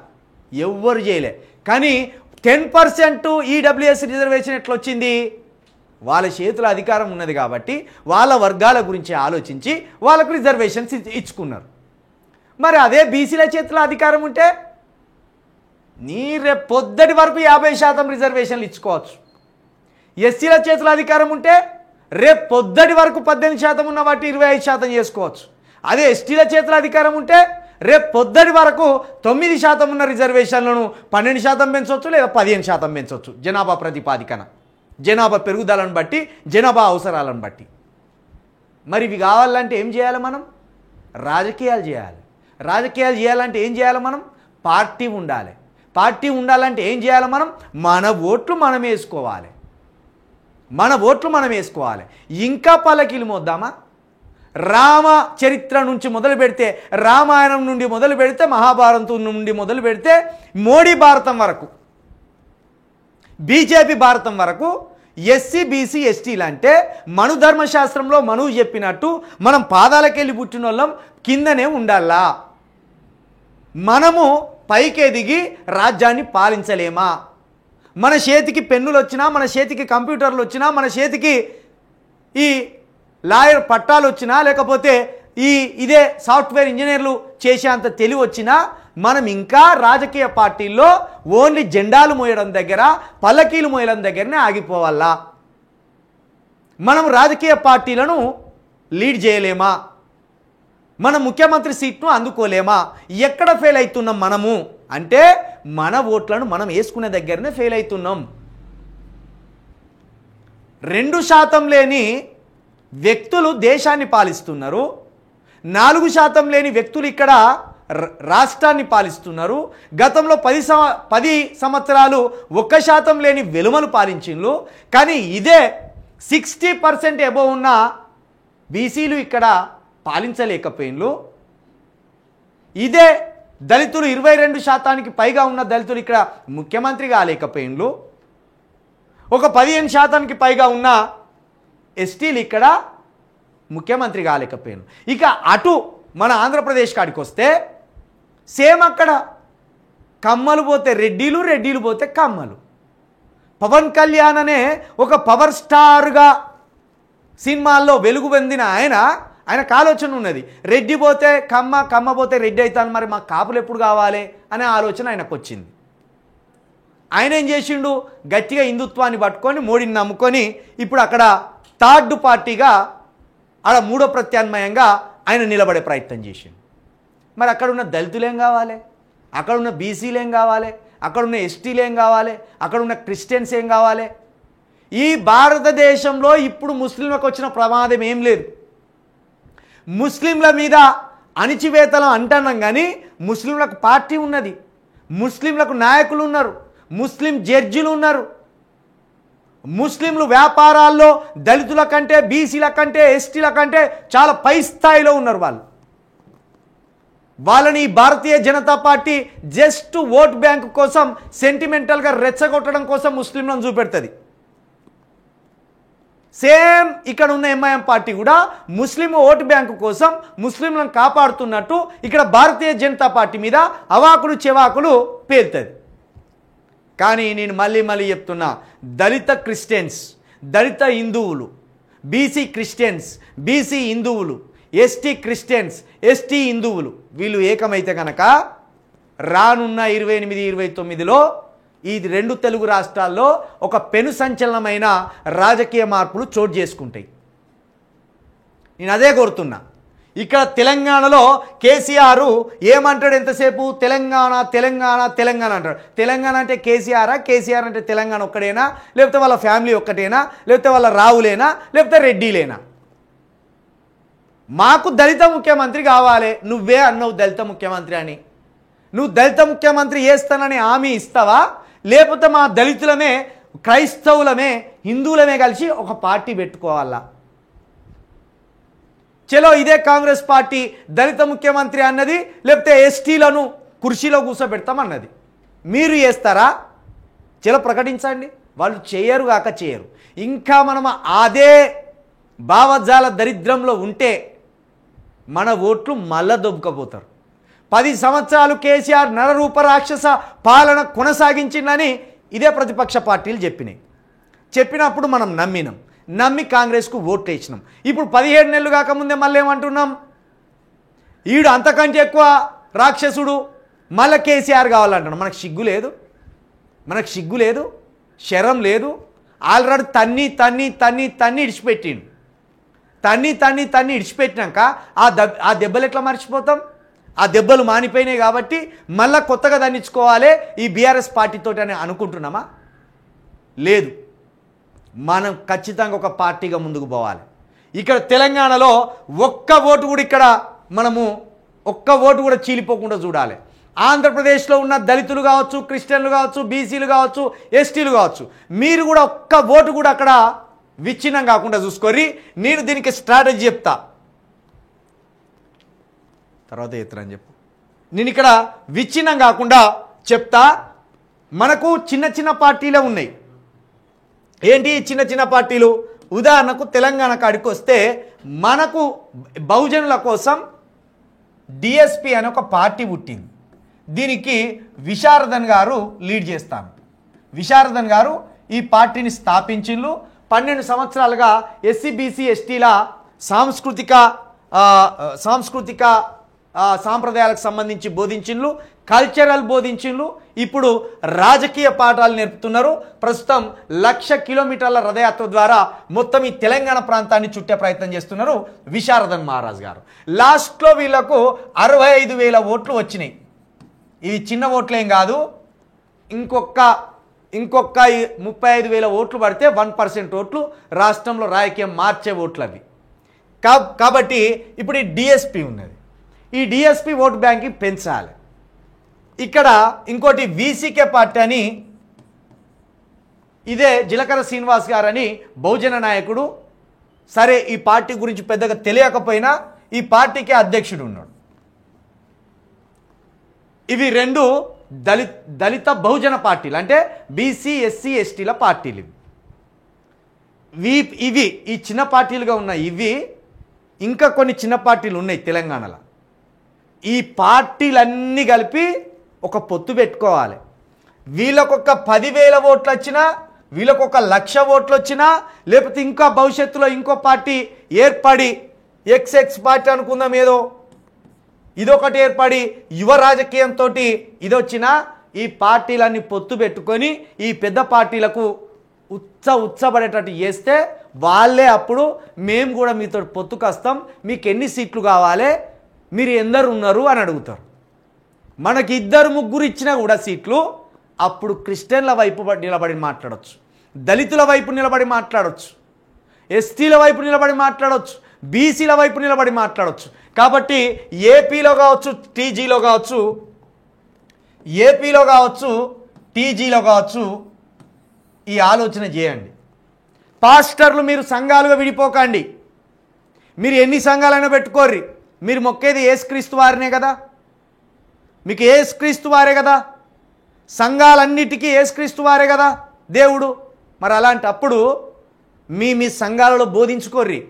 ఎవ్వరు చేయలే. కానీ 10% ఈడబ్ల్యూఎస్ రిజర్వేషన్ ఎట్లా వచ్చింది? వాళ్ళ చేతుల అధికారం ఉన్నది కాబట్టి వాళ్ళ వర్గాల గురించి ఆలోచించి వాళ్ళకు రిజర్వేషన్స్ ఇచ్చుకున్నారు. మరి అదే బీసీల చేతుల అధికారం ఉంటే రేపు పొద్దుటి వరకు 50% రిజర్వేషన్లు ఇచ్చుకోవచ్చు. ఎస్సీల చేతుల అధికారం ఉంటే రేపు పొద్దుటి వరకు 18% ఉన్న వాటి 25% చేసుకోవచ్చు. అదే ఎస్టీల చేతుల అధికారం ఉంటే రేపు పొద్దుటి వరకు 9% ఉన్న రిజర్వేషన్లను 12% పెంచవచ్చు, లేదా 15% పెంచవచ్చు. జనాభా ప్రాతిపదికన, జనాభా పెరుగుదలను బట్టి, జనాభా అవసరాలను బట్టి. మరి ఇవి కావాలంటే ఏం చేయాలి? మనం రాజకీయాలు చేయాలి. రాజకీయాలు చేయాలంటే ఏం చేయాలి? మనం పార్టీ ఉండాలి. పార్టీ ఉండాలంటే ఏం చేయాలి? మనం మన ఓట్లు మనం వేసుకోవాలి. మన ఓట్లు మనం వేసుకోవాలి. ఇంకా పల్లకీలు మోద్దామా? రామ చరిత్ర నుంచి మొదలు పెడితే, రామాయణం నుండి మొదలు పెడితే, మహాభారతం నుండి మొదలు పెడితే, మోడీ భారతం వరకు, బీజేపీ భారతం వరకు ఎస్సీ బీసీ ఎస్టీలు అంటే మను ధర్మశాస్త్రంలో మనువు చెప్పినట్టు మనం పాదాలకెళ్ళి పుట్టిన వాళ్ళం కిందనే ఉండాలా. మనము పైకి ఎదిగి రాజ్యాన్ని పాలించలేమా? మన చేతికి పెన్నులు వచ్చినా, మన చేతికి కంప్యూటర్లు వచ్చినా, మన చేతికి ఈ లాయర్ పట్టాలు వచ్చినా, లేకపోతే ఇదే సాఫ్ట్వేర్ ఇంజనీర్లు చేసేంత తెలివి వచ్చినా, మనం ఇంకా రాజకీయ పార్టీల్లో ఓన్లీ జెండాలు మోయడం దగ్గర, పల్లకీలు మోయడం దగ్గరనే ఆగిపోవాలా? మనం రాజకీయ పార్టీలను లీడ్ చేయలేమా? మన ముఖ్యమంత్రి సీట్ను అందుకోలేమా? ఎక్కడ ఫెయిల్ అవుతున్నాం మనము అంటే, మన ఓట్లను మనం వేసుకునే దగ్గరనే ఫెయిల్ అవుతున్నాం. 2% లేని వ్యక్తులు దేశాన్ని పాలిస్తున్నారు. 4% లేని వ్యక్తులు ఇక్కడ రాష్ట్రాన్ని పాలిస్తున్నారు. గతంలో 10 సంవత్సరాలు 1% లేని వెలుమలు పాలించిండ్రు. కానీ ఇదే 60% అబోవ్ ఉన్న బీసీలు ఇక్కడ పాలించలేకపోయిండ్రు. ఇదే దళితులు 22% పైగా ఉన్న దళితులు ఇక్కడ ముఖ్యమంత్రి కాలేకపోయిండ్రు. ఒక 15% పైగా ఉన్న ఎస్టీలు ఇక్కడ ముఖ్యమంత్రి కాలేకపోయాను. ఇక అటు మన ఆంధ్రప్రదేశ్ కాడికి వస్తే సేమ్ అక్కడ కమ్మలు పోతే రెడ్డిలు, రెడ్డిలు పోతే కమ్మలు. పవన్ కళ్యాణ్ అనే ఒక పవర్ స్టార్గా సినిమాల్లో వెలుగు పొందిన ఆయనకు ఆలోచన ఉన్నది, రెడ్డి పోతే కమ్మ, కమ్మ పోతే రెడ్డి అవుతాను, మరి మా కాపులు ఎప్పుడు కావాలి అనే ఆలోచన ఆయనకు వచ్చింది. ఆయన ఏం చేసిండు, గట్టిగా హిందుత్వాన్ని పట్టుకొని మోడీని నమ్ముకొని ఇప్పుడు అక్కడ థర్డ్ పార్టీగా ఆడ మూడో ప్రత్యామ్నాయంగా ఆయన నిలబడే ప్రయత్నం చేసిండు. మరి అక్కడ ఉన్న దళితులు ఏం కావాలి, అక్కడ ఉన్న బీసీలు ఏం కావాలి, అక్కడ ఉన్న ఎస్టీలు ఏం కావాలి, అక్కడ ఉన్న క్రిస్టియన్స్ ఏం కావాలి? ఈ భారతదేశంలో ఇప్పుడు ముస్లింలకు వచ్చిన ప్రమాదం ఏం లేదు. ముస్లింల మీద అణిచివేతలు అంటున్నాం కానీ ముస్లింలకు పార్టీ ఉన్నది, ముస్లింలకు నాయకులు ఉన్నారు, ముస్లిం జడ్జిలు ఉన్నారు. ముస్లింలు వ్యాపారాల్లో దళితుల కంటే, బీసీల కంటే, ఎస్టీల కంటే చాలా పై స్థాయిలో ఉన్నారు. వాళ్ళని Bharatiya Janata Party just vote bank కోసం సెంటిమెంటల్గా రెచ్చగొట్టడం కోసం ముస్లింలను చూపెడుతుంది. సేమ్ ఇక్కడ ఉన్న ఎంఐఎం పార్టీ కూడా ముస్లిం ఓటు బ్యాంకు కోసం ముస్లింలను కాపాడుతున్నట్టు ఇక్కడ భారతీయ జనతా పార్టీ మీద అవాకులు చెవాకులు పేలుతుంది. కానీ నేను మళ్ళీ చెప్తున్నా, దళిత క్రిస్టియన్స్, దళిత హిందువులు, బీసీ క్రిస్టియన్స్, బీసీ హిందువులు, ఎస్టీ క్రిస్టియన్స్, ఎస్టీ హిందువులు వీళ్ళు ఏకమైతే కనుక రానున్న 28-29లో ఈ రెండు తెలుగు రాష్ట్రాల్లో ఒక పెను సంచలనమైన రాజకీయ మార్పులు చోటు చేసుకుంటాయి. నేను అదే కోరుతున్నా. ఇక్కడ తెలంగాణలో కేసీఆర్ ఏమంటాడు ఎంతసేపు, తెలంగాణ తెలంగాణ తెలంగాణ అంటాడు. తెలంగాణ అంటే కేసీఆరా, కేసీఆర్ అంటే తెలంగాణ ఒక్కడేనా, లేకపోతే వాళ్ళ ఫ్యామిలీ ఒక్కటేనా, లేకపోతే వాళ్ళ రావులేనా, లేకపోతే రెడ్డిలేనా? మాకు దళిత ముఖ్యమంత్రి కావాలి, నువ్వే అన్నావు దళిత ముఖ్యమంత్రి అని. నువ్వు దళిత ముఖ్యమంత్రి చేస్తానని హామీ ఇస్తావా, లేకపోతే మా దళితులమే, క్రైస్తవులమే, హిందువులమే కలిసి ఒక పార్టీ పెట్టుకోవాలా? చలో ఇదే కాంగ్రెస్ పార్టీ దళిత ముఖ్యమంత్రి అన్నది, లేకపోతే ఎస్టీలను కుర్చీలో కూర్చోబెడతామన్నది. మీరు చేస్తారా? చలో ప్రకటించండి. వాళ్ళు చేయరు కాక చేయరు. ఇంకా మనం అదే భావజాల దరిద్రంలో ఉంటే మన ఓట్లు మళ్ళా దొబ్బకపోతారు. 10 సంవత్సరాలు కేసీఆర్ నరరూప రాక్షస పాలన కొనసాగించిందని ఇదే ప్రతిపక్ష పార్టీలు చెప్పినప్పుడు మనం నమ్మి కాంగ్రెస్కు ఓట్లు వేసినాం. ఇప్పుడు 17 నెలలు కాకముందే మళ్ళీ ఏమంటున్నాం, ఈడు అంతకంటే ఎక్కువ రాక్షసుడు, మళ్ళీ కేసీఆర్ కావాలంటున్నాం. మనకు సిగ్గు లేదు, శరం లేదు. ఆల్రెడీ తన్ని ఇడిచిపెట్టిండు. తన్ని ఇడిచిపెట్టినాక ఆ దెబ్బలు ఎట్లా మర్చిపోతాం? ఆ దెబ్బలు మానిపోయినాయి కాబట్టి మళ్ళీ కొత్తగా దండించుకోవాలి ఈ బీఆర్ఎస్ పార్టీతో అని అనుకుంటున్నామా? లేదు. మనం ఖచ్చితంగా ఒక పార్టీగా ముందుకు పోవాలి. ఇక్కడ తెలంగాణలో ఒక్క ఓటు కూడా చీలిపోకుండా చూడాలి. ఆంధ్రప్రదేశ్లో ఉన్న దళితులు కావచ్చు, క్రిస్టియన్లు కావచ్చు, బీసీలు కావచ్చు, ఎస్టీలు కావచ్చు, మీరు కూడా ఒక్క ఓటు కూడా అక్కడ విచ్ఛిన్నం కాకుండా చూసుకోరి. నేను దీనికి స్ట్రాటజీ చెప్తా, తర్వాత ఎత్తరని చెప్పు. నేను ఇక్కడ విచ్ఛిన్నం కాకుండా చెప్తా. మనకు చిన్న పార్టీలే ఉన్నాయి. ఏంటి చిన్న పార్టీలు? ఉదాహరణకు తెలంగాణ కాడికి వస్తే మనకు బహుజనుల కోసం డిఎస్పి అనే ఒక పార్టీ పుట్టింది. దీనికి విశారదన్ గారు లీడ్ చేస్తాను. విశారదన్ గారు ఈ పార్టీని స్థాపించిండ్రు. 12 సంవత్సరాలుగా ఎస్సీ బీసీ ఎస్టీల సాంస్కృతిక సాంప్రదాయాలకు సంబంధించి బోధించిండ్రు, కల్చరల్ బోధించిండ్రు. ఇప్పుడు రాజకీయ పాఠాలు నేర్పుతున్నారు. ప్రస్తుతం 1,00,000 కిలోమీటర్ల రథయాత్ర ద్వారా మొత్తం ఈ తెలంగాణ ప్రాంతాన్ని చుట్టే ప్రయత్నం చేస్తున్నారు విశారదన్ మహారాజ్ గారు. లాస్ట్లో వీళ్లకు 65,000 ఓట్లు వచ్చినాయి. ఇవి చిన్న ఓట్లేం కాదు. ఇంకొక 35,000 ఓట్లు పడితే 1% ఓట్లు రాష్ట్రంలో రాజకీయం మార్చే ఓట్లు అవి. కాబట్టి ఇప్పుడు ఈ డిఎస్పి ఉన్నది. ఈ డిఎస్పి ఓటు బ్యాంకింగ్ పెంచాలి. ఇక్కడ ఇంకోటి వీసీకే పార్టీ అని, ఇదే జిలకర శ్రీనివాస్ గారని బహుజన నాయకుడు. సరే, ఈ పార్టీ గురించి పెద్దగా తెలియకపోయినా ఈ పార్టీకే అధ్యక్షుడు ఉన్నాడు. ఇవి రెండు దళిత బహుజన పార్టీలు, అంటే బీసీ ఎస్సీ ఎస్టీల పార్టీలు. ఇవి ఈ చిన్న పార్టీలుగా ఉన్న ఇవి ఇంకా కొన్ని చిన్న పార్టీలు ఉన్నాయి తెలంగాణలో. ఈ పార్టీలన్నీ కలిపి ఒక పొత్తు పెట్టుకోవాలి. వీళ్ళకొక 10,000 ఓట్లు వచ్చినా, వీళ్ళకొక 1,00,000 ఓట్లు వచ్చినా, లేకపోతే ఇంకా భవిష్యత్తులో ఇంకో పార్టీ ఏర్పడి ఎక్స్ఎక్స్ పార్టీ అనుకుందాం, ఏదో ఇదొకటి ఏర్పడి యువ రాజకీయంతో ఇదొచ్చినా, ఈ పార్టీలన్నీ పొత్తు పెట్టుకొని ఈ పెద్ద పార్టీలకు ఉచ్చబడేటట్టు చేస్తే వాళ్ళే అప్పుడు మేము కూడా మీతో పొత్తుకు వస్తాం, మీకు ఎన్ని సీట్లు కావాలి, మీరు ఎందరు ఉన్నారు అని అడుగుతారు. మనకి 2-3 ఇచ్చినా కూడా సీట్లు, అప్పుడు క్రిస్టియన్ల వైపు నిలబడి మాట్లాడవచ్చు, దళితుల వైపు నిలబడి మాట్లాడవచ్చు, ఎస్టీల వైపు నిలబడి మాట్లాడవచ్చు, బీసీల వైపు నిలబడి మాట్లాడవచ్చు. కాబట్టి ఏపీలో కావచ్చు, టీజీలో కావచ్చు ఈ ఆలోచన చేయండి. పాస్టర్లు మీరు సంఘాలుగా విడిపోకండి. మీరు ఎన్ని సంఘాలైనా పెట్టుకోర్రి, మీరు మొక్కేది యేసుక్రీస్తు వారినే కదా, మీకు యేసుక్రీస్తు వారే కదా, సంఘాలన్నిటికీ యేసుక్రీస్తు వారే కదా దేవుడు. మరి అలాంటప్పుడు మీ సంఘాలలో బోధించుకోర్రి.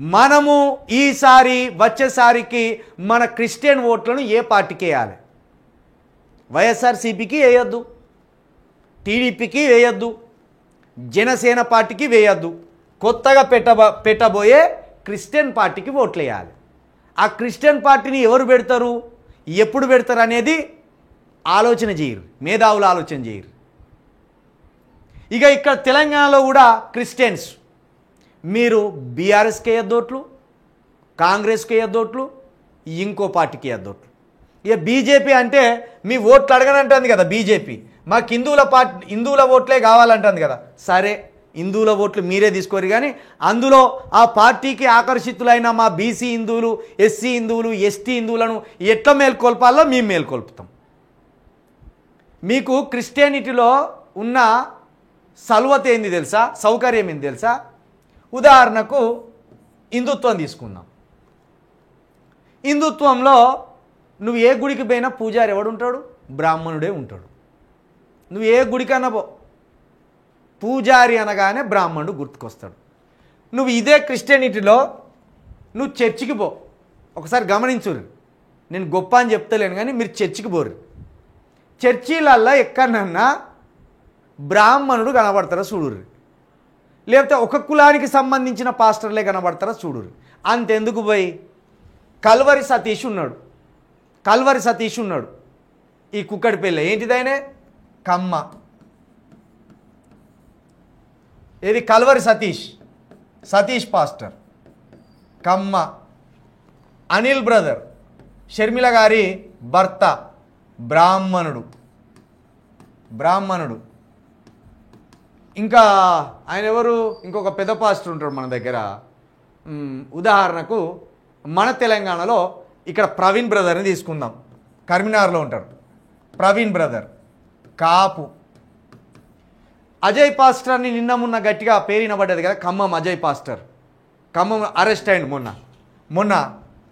మనము ఈసారి వచ్చేసారికి మన క్రిస్టియన్ ఓట్లను ఏ పార్టీకి వేయాలి? వైఎస్ఆర్సీపీకి వేయొద్దు, టీడీపీకి వేయొద్దు, జనసేన పార్టీకి వేయొద్దు. కొత్తగా పెట్టబోయే క్రిస్టియన్ పార్టీకి ఓట్లు వేయాలి. ఆ క్రిస్టియన్ పార్టీని ఎవరు పెడతారు, ఎప్పుడు పెడతారు అనేది ఆలోచన చేయరు, మేధావులు ఆలోచన చేయరు. ఇక ఇక్కడ తెలంగాణలో కూడా క్రిస్టియన్స్ మీరు బీఆర్ఎస్కి వేయద్దోట్లు, కాంగ్రెస్కి వేయద్దోట్లు, ఇంకో పార్టీకి వేయద్దోట్లు. ఇక బీజేపీ అంటే మీ ఓట్లు అడగనంటుంది కదా బీజేపీ, మాకు హిందువుల ఓట్లే కావాలంటుంది కదా. సరే, హిందువుల ఓట్లు మీరే తీసుకోరు, కానీ అందులో ఆ పార్టీకి ఆకర్షితులైన మా బీసీ హిందువులు, ఎస్సీ హిందువులు, ఎస్టీ హిందువులను ఎట్లా మేల్కొల్పాలో మేము మేల్కొల్పుతాం. మీకు క్రిస్టియానిటీలో ఉన్న సలువత ఏంది తెలుసా, సౌకర్యం ఏంది తెలుసా? ఉదాహరణకు హిందుత్వం తీసుకుందాం. హిందుత్వంలో నువ్వు ఏ గుడికి పోయినా పూజారి ఎవడు ఉంటాడు? బ్రాహ్మణుడే ఉంటాడు. నువ్వు ఏ గుడికన్నా పో, పూజారి అనగానే బ్రాహ్మణుడు గుర్తుకొస్తాడు. నువ్వు ఇదే క్రిస్టియానిటీలో నువ్వు చర్చికి పో, ఒకసారి గమనించుర్రి, నేను గొప్ప అని చెప్తలేను కానీ మీరు చర్చికి పోరు. చర్చీలల్లో ఎక్కడన్నా బ్రాహ్మణుడు కనబడతారా చూడుర్రి, లేకపోతే ఒక కులానికి సంబంధించిన పాస్టర్లే కనబడతారా చూడుర్రి. అంతెందుకు పోయి కల్వరి సతీష్ ఉన్నాడు ఈ కుక్కడిపల్లి, ఏంటిదైనా కమ్మ, ఏది కల్వరి సతీష్ పాస్టర్ కమ్మ, అనిల్ బ్రదర్ షర్మిల గారి భర్త బ్రాహ్మణుడు. ఇంకా ఆయన ఎవరు, ఇంకొక పెద్ద పాస్టర్ ఉంటాడు మన దగ్గర. ఉదాహరణకు మన తెలంగాణలో ఇక్కడ ప్రవీణ్ బ్రదర్ని తీసుకుందాం, కరీంనగర్లో ఉంటారు. ప్రవీణ్ బ్రదర్ కాపు. అజయ్ పాస్టర్ అని నిన్న మొన్న గట్టిగా పేరు వినబడ్డది కదా, ఖమ్మం అజయ్ పాస్టర్. ఖమ్మం అరెస్ట్ అయ్యిండు మొన్న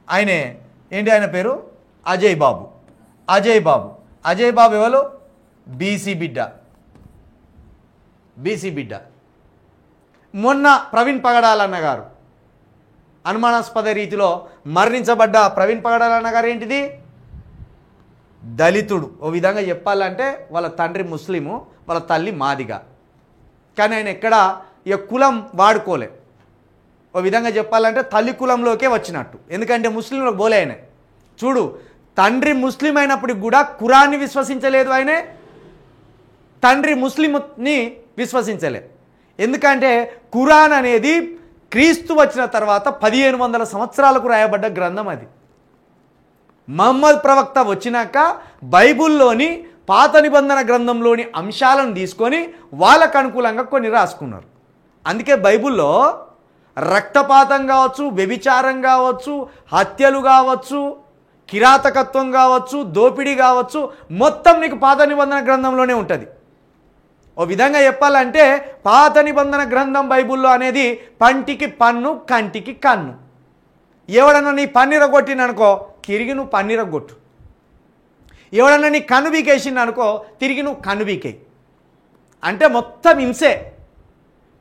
ఆయనే, ఏంటి ఆయన పేరు? అజయ్ బాబు ఎవరు? బీసీ బిడ్డ. మొన్న ప్రవీణ్ పగడాలన్న గారు అనుమానాస్పద రీతిలో మరణించబడ్డ ప్రవీణ్ పగడాలన్న గారు ఏంటిది? దళితుడు. ఓ విధంగా చెప్పాలంటే వాళ్ళ తండ్రి ముస్లిము, వాళ్ళ తల్లి మాదిగ. కానీ ఆయన ఎక్కడ ఇక కులం వాడుకోలే. ఓ విధంగా చెప్పాలంటే తల్లి కులంలోకే వచ్చినట్టు, ఎందుకంటే ముస్లింలకు పోలే ఆయన. చూడు, తండ్రి ముస్లిం అయినప్పటికి కూడా ఖురాన్ని విశ్వసించలేదు ఆయనే, తండ్రి ముస్లింని విశ్వసించలే. ఎందుకంటే ఖురాన్ అనేది క్రీస్తు వచ్చిన తర్వాత 1500 సంవత్సరాలకు రాయబడ్డ గ్రంథం. అది మహమ్మద్ ప్రవక్త వచ్చినాక బైబుల్లోని పాత నిబంధన గ్రంథంలోని అంశాలను తీసుకొని వాళ్ళకు అనుకూలంగా కొన్ని రాసుకున్నారు. అందుకే బైబుల్లో రక్తపాతం కావచ్చు, వ్యభిచారం కావచ్చు, హత్యలు కావచ్చు, కిరాతకత్వం కావచ్చు, దోపిడీ కావచ్చు, మొత్తం నీకు పాత నిబంధన గ్రంథంలోనే ఉంటుంది. ఓ విధంగా చెప్పాలంటే పాత నిబంధన గ్రంథం బైబుల్లో అనేది పంటికి పన్ను, కంటికి కన్ను. ఎవడన్నా నీ పన్నీర కొట్టిననుకో తిరిగి నువ్వు పన్నీర కొట్టు, ఎవడన్నా నీ కన్ను బీకేసింది అనుకో తిరిగి నువ్వు కన్ను బీకే. అంటే మొత్తం హింసే.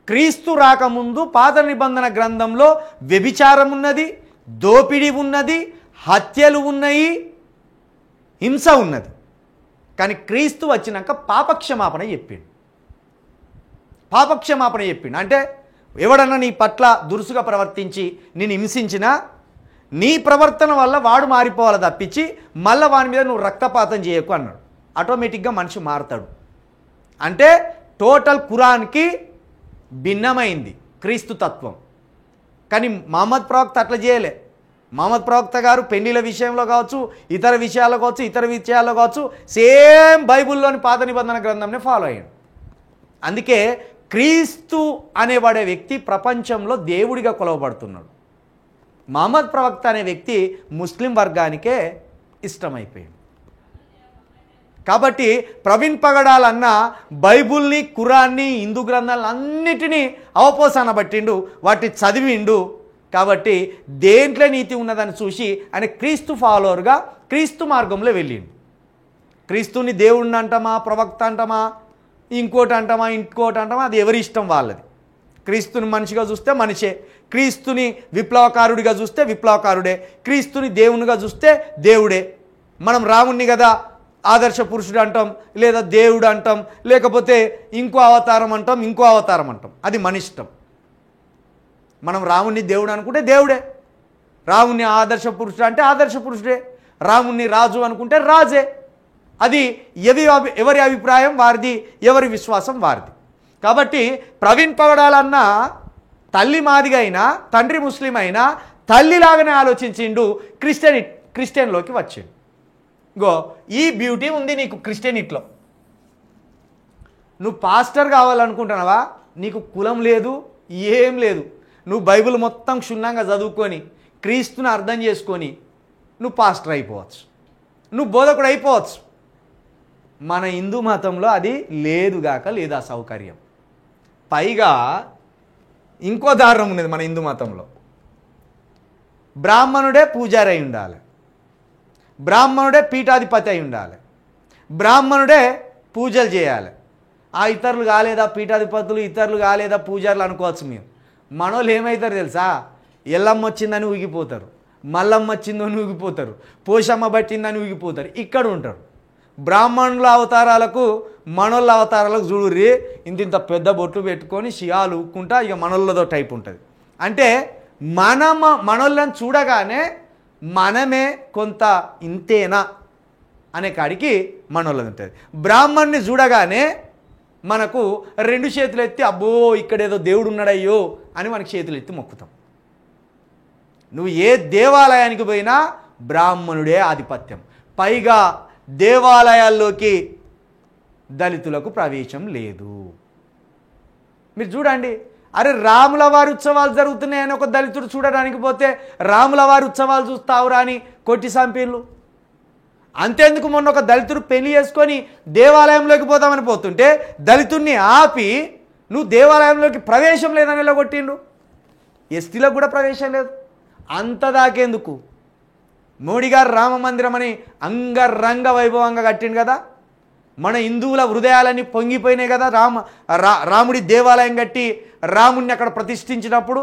క్రీస్తు రాకముందు పాత నిబంధన గ్రంథంలో వ్యభిచారం ఉన్నది, దోపిడీ ఉన్నది, హత్యలు ఉన్నాయి, హింస ఉన్నది. కానీ క్రీస్తు వచ్చినాక పాపక్షమాపణ చెప్పిండు. పాపక్షమాపణ చెప్పిండు అంటే ఎవడన్నా నీ పట్ల దురుసుగా ప్రవర్తించి నేను హింసించినా నీ ప్రవర్తన వల్ల వాడు మారిపోవాలి తప్పించి మళ్ళీ వాని మీద నువ్వు రక్తపాతం చేయకు అన్నాడు. ఆటోమేటిక్గా మనిషి మారుతాడు. అంటే టోటల్ ఖురాన్కి భిన్నమైంది క్రీస్తు తత్వం. కానీ మహమ్మద్ ప్రవక్త అట్లా చేయలే. మహమ్మద్ ప్రవక్త గారు పెళ్లిల విషయంలో కావచ్చు, ఇతర విషయాల్లో కావచ్చు సేమ్ బైబిల్లోని పాత నిబంధన గ్రంథంని ఫాలో అయ్యాడు. అందుకే క్రీస్తు అనేవాడే వ్యక్తి ప్రపంచంలో దేవుడిగా కొలవబడుతున్నాడు. మహమ్మద్ ప్రవక్త అనే వ్యక్తి ముస్లిం వర్గానికే ఇష్టమైపోయాడు. కాబట్టి ప్రవీణ్ పగడాలన్న బైబుల్ని, ఖురాన్ని, హిందూ గ్రంథాలను అన్నిటినీ అవపోసన పట్టిండు, వాటిని చదివిండు. కాబట్టి దేంట్లో నీతి ఉన్నదని చూసి ఆయన క్రీస్తు ఫాలోవర్గా క్రీస్తు మార్గంలో వెళ్ళిండు. క్రీస్తుని దేవుడిని అంటామా, ప్రవక్త అంటామా, ఇంకోటి అంటామా అది ఎవరి ఇష్టం వాళ్ళది. క్రీస్తుని మనిషిగా చూస్తే మనిషే, క్రీస్తుని విప్లవకారుడిగా చూస్తే విప్లవకారుడే, క్రీస్తుని దేవునిగా చూస్తే దేవుడే. మనం రాముణ్ణి కదా ఆదర్శ పురుషుడు అంటాం, లేదా దేవుడు అంటాం, లేకపోతే ఇంకో అవతారం అంటాం, అది మన ఇష్టం. మనం రాముణ్ణి దేవుడు అనుకుంటే దేవుడే, రాముణ్ణి ఆదర్శ పురుషుడు అంటే ఆదర్శ పురుషుడే, రాముణ్ణి రాజు అనుకుంటే రాజే. అది ఎవరి అభిప్రాయం వారిది, ఎవరి విశ్వాసం వారిది. కాబట్టి ప్రవీణ్ పగడాలన్న తల్లి మాదిగా అయినా తండ్రి ముస్లిం అయినా తల్లిలాగానే ఆలోచించిండు, క్రిస్టియన్లోకి వచ్చిండు. గో ఈ బ్యూటీ ఉంది నీకు క్రిస్టియనిట్లో. నువ్వు పాస్టర్ కావాలనుకుంటున్నావా, నీకు కులం లేదు, ఏం లేదు. నువ్వు బైబిల్ మొత్తం క్షుణ్ణంగా చదువుకొని క్రీస్తుని అర్థం చేసుకొని నువ్వు పాస్టర్ అయిపోవచ్చు, నువ్వు బోధకుడు అయిపోవచ్చు. మన హిందూ మతంలో అది లేదుగాక లేదు ఆ సౌకర్యం. పైగా ఇంకో దారుణం ఉన్నది మన హిందూ మతంలో. బ్రాహ్మణుడే పూజారి అయి ఉండాలి, బ్రాహ్మణుడే పీఠాధిపతి అయి ఉండాలి, బ్రాహ్మణుడే పూజలు చేయాలి. ఆ ఇతరులు కాలేదా పీఠాధిపతులు, ఇతరులు కాలేదా పూజారులు అనుకోవచ్చు. మేము మనోళ్ళు ఏమవుతారు తెలుసా, ఎల్లమ్మ వచ్చిందని ఊగిపోతారు, మల్లమ్మ వచ్చిందని ఊగిపోతారు, పోషమ్మ పట్టిందని ఊగిపోతారు, ఇక్కడ ఉంటారు. బ్రాహ్మణుల అవతారాలకు మనోళ్ళ అవతారాలకు చూడుర్రి ఇంత పెద్ద బొట్లు పెట్టుకొని షియాలు ఊక్కుంటా ఇక మనోళ్ళదో టైప్ ఉంటుంది. అంటే మనోళ్ళని చూడగానే మనమే కొంత ఇంతేనా అనే కాడికి మనోళ్ళది ఉంటుంది. బ్రాహ్మణ్ణి చూడగానే మనకు రెండు చేతులు ఎత్తి అబ్బో ఇక్కడేదో దేవుడు ఉన్నాడయ్యో అని మనకి చేతులు ఎత్తి మొక్కుతాం. నువ్వు ఏ దేవాలయానికి పోయినా బ్రాహ్మణుడే ఆధిపత్యం. పైగా దేవాలయాల్లోకి దళితులకు ప్రవేశం లేదు. మీరు చూడండి, అరే రాముల వారి ఉత్సవాలు జరుగుతున్నాయని ఒక దళితుడు చూడడానికి పోతే రాముల వారి ఉత్సవాలు చూస్తావురా అని కొట్టి సంపీళ్ళు. అంతేందుకు మొన్న ఒక దళితుడు పెళ్లి చేసుకొని దేవాలయంలోకి పోతామని పోతుంటే దళితుడిని ఆపి నువ్వు దేవాలయంలోకి ప్రవేశం లేదని ఎలా కొట్టిండు. ఎస్టీలకు కూడా ప్రవేశం లేదు. అంతదాకేందుకు మోడీ గారు రామ మందిరం అని అంగరంగ వైభవంగా కట్టిండు కదా. మన హిందువుల హృదయాలన్నీ పొంగిపోయినాయి కదా. రాముడి దేవాలయం కట్టి రాముడిని అక్కడ ప్రతిష్ఠించినప్పుడు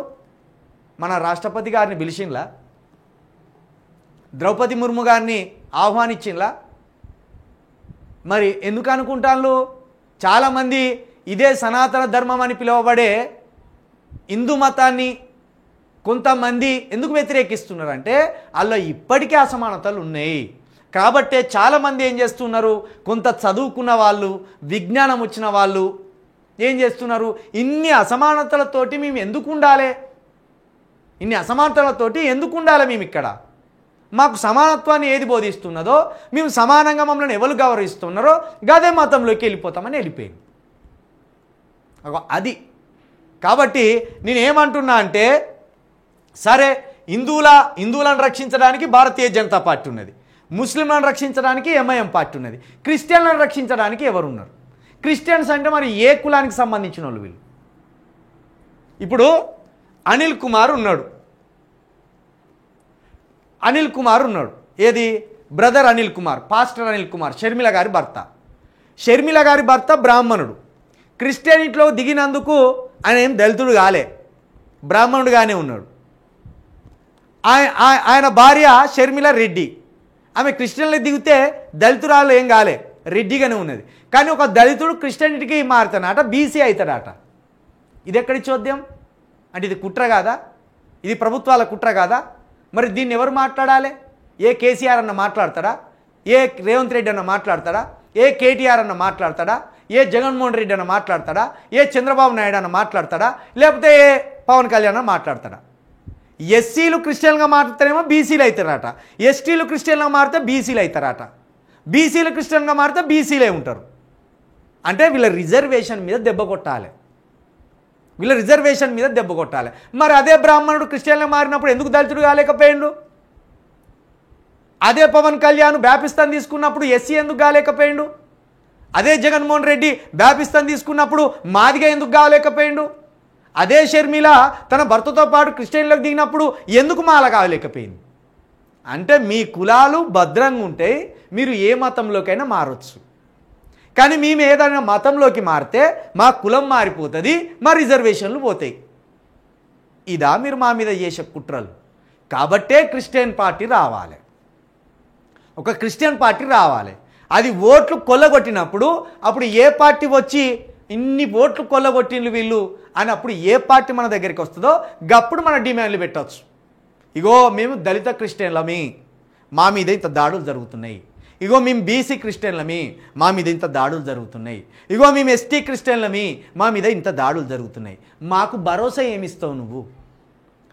మన రాష్ట్రపతి గారిని పిలిచిండ్లా, ద్రౌపది ముర్ము గారిని ఆహ్వానించిండ్లా. మరి ఎందుకు అనుకుంటాను చాలామంది ఇదే సనాతన ధర్మం అని పిలువబడే హిందూ మతాన్ని కొంతమంది ఎందుకు వ్యతిరేకిస్తున్నారంటే అందులో ఇప్పటికే అసమానతలు ఉన్నాయి. కాబట్టే చాలామంది ఏం చేస్తున్నారు, కొంత చదువుకున్న వాళ్ళు, విజ్ఞానం వచ్చిన వాళ్ళు ఏం చేస్తున్నారు, ఇన్ని అసమానతలతోటి మేము ఎందుకు ఉండాలి, మేము ఇక్కడ మాకు సమానత్వాన్ని ఏది బోధిస్తున్నదో, మేము సమానంగా మమ్మల్ని ఎవరు గౌరవిస్తున్నారో గదే మతంలోకి వెళ్ళిపోతామని వెళ్ళిపోయింది. అది కాబట్టి నేనేమంటున్నా అంటే, సరే హిందువులను రక్షించడానికి భారతీయ జనతా పార్టీ ఉన్నది, ముస్లింలను రక్షించడానికి ఎంఐఎం పార్టీ ఉన్నది, క్రిస్టియన్లను రక్షించడానికి ఎవరున్నారు? క్రిస్టియన్స్ అంటే మరి ఏ కులానికి సంబంధించిన వాళ్ళు వీళ్ళు? ఇప్పుడు అనిల్ కుమార్ ఉన్నాడు, ఏది బ్రదర్ అనిల్ కుమార్, పాస్టర్ అనిల్ కుమార్, షర్మిల గారి భర్త బ్రాహ్మణుడు. క్రిస్టియానిటీలో దిగినందుకు ఆయన ఏం దళితుడు కాలే, బ్రాహ్మణుడుగానే ఉన్నాడు. ఆయన భార్య షర్మిల రెడ్డి, ఆమె క్రిస్టియన్లు దిగితే దళితురాలు ఏం కాలే, రెడ్డిగానే ఉన్నది. కానీ ఒక దళితుడు క్రిస్టియనిటీకి మారుతాడట, బీసీ అవుతాడట. ఇది ఎక్కడి చోద్యం అంటే ఇది కుట్ర కాదా? ఇది ప్రభుత్వాల కుట్ర కాదా? మరి దీన్ని ఎవరు మాట్లాడాలి? ఏ కేసీఆర్ అన్న మాట్లాడతాడా? ఏ రేవంత్ రెడ్డి అన్న మాట్లాడతాడా? ఏ కేటీఆర్ అన్న మాట్లాడతాడా? ఏ జగన్మోహన్ రెడ్డి అన్న మాట్లాడతాడా? ఏ చంద్రబాబు నాయుడు అన్న మాట్లాడతాడా? లేకపోతే ఏ పవన్ కళ్యాణ్ అన్న మాట్లాడతాడా? ఎస్సీలు క్రిస్టియన్గా మారుతారేమో బీసీలు అవుతారట, ఎస్టీలు క్రిస్టియన్గా మారితే బీసీలు అవుతారట, బీసీలు క్రిస్టియన్గా మారితే బీసీలే ఉంటారు. అంటే వీళ్ళ రిజర్వేషన్ మీద దెబ్బ కొట్టాలి, వీళ్ళ రిజర్వేషన్ మీద దెబ్బ కొట్టాలి. మరి అదే బ్రాహ్మణుడు క్రిస్టియన్గా మారినప్పుడు ఎందుకు దళితుడు కాలేకపోయిండు? అదే పవన్ కళ్యాణ్ బ్యాపిస్తాన్ తీసుకున్నప్పుడు ఎస్సీ ఎందుకు కాలేకపోయిండు? అదే జగన్మోహన్ రెడ్డి బ్యాపిస్తాన్ తీసుకున్నప్పుడు మాదిగా ఎందుకు కాలేకపోయిండు? అదే షర్మిల తన భర్తతో పాటు క్రిస్టియన్లకు దిగినప్పుడు ఎందుకు మాల కాలేకపోయింది? అంటే మీ కులాలు భద్రంగా ఉంటే మీరు ఏ మతంలోకైనా మారొచ్చు. కానీ మేము ఏదైనా మతంలోకి మారితే మా కులం మారిపోతుంది, మా రిజర్వేషన్లు పోతాయి. ఇదా మీరు మా మీద చేసే కుట్రలు? కాబట్టే క్రిస్టియన్ పార్టీ రావాలి, ఒక క్రిస్టియన్ పార్టీ రావాలి. అది ఓట్లు కొల్లగొట్టినప్పుడు అప్పుడు ఏ పార్టీ వచ్చి ఇన్ని ఓట్లు కొల్లగొట్టిండ్రు వీళ్ళు అని అప్పుడు ఏ పార్టీ మన దగ్గరికి వస్తుందో గప్పుడు మన డిమాండ్లు పెట్టవచ్చు. ఇగో మేము దళిత క్రిస్టియన్లమి, మా మీద ఇంత దాడులు జరుగుతున్నాయి. ఇగో మేము బీసీ క్రిస్టియన్లమి, మా మీద ఇంత దాడులు జరుగుతున్నాయి. ఇగో మేము ఎస్టీ క్రిస్టియన్లమి, మా మీద ఇంత దాడులు జరుగుతున్నాయి. మాకు భరోసా ఏమిస్తావు నువ్వు?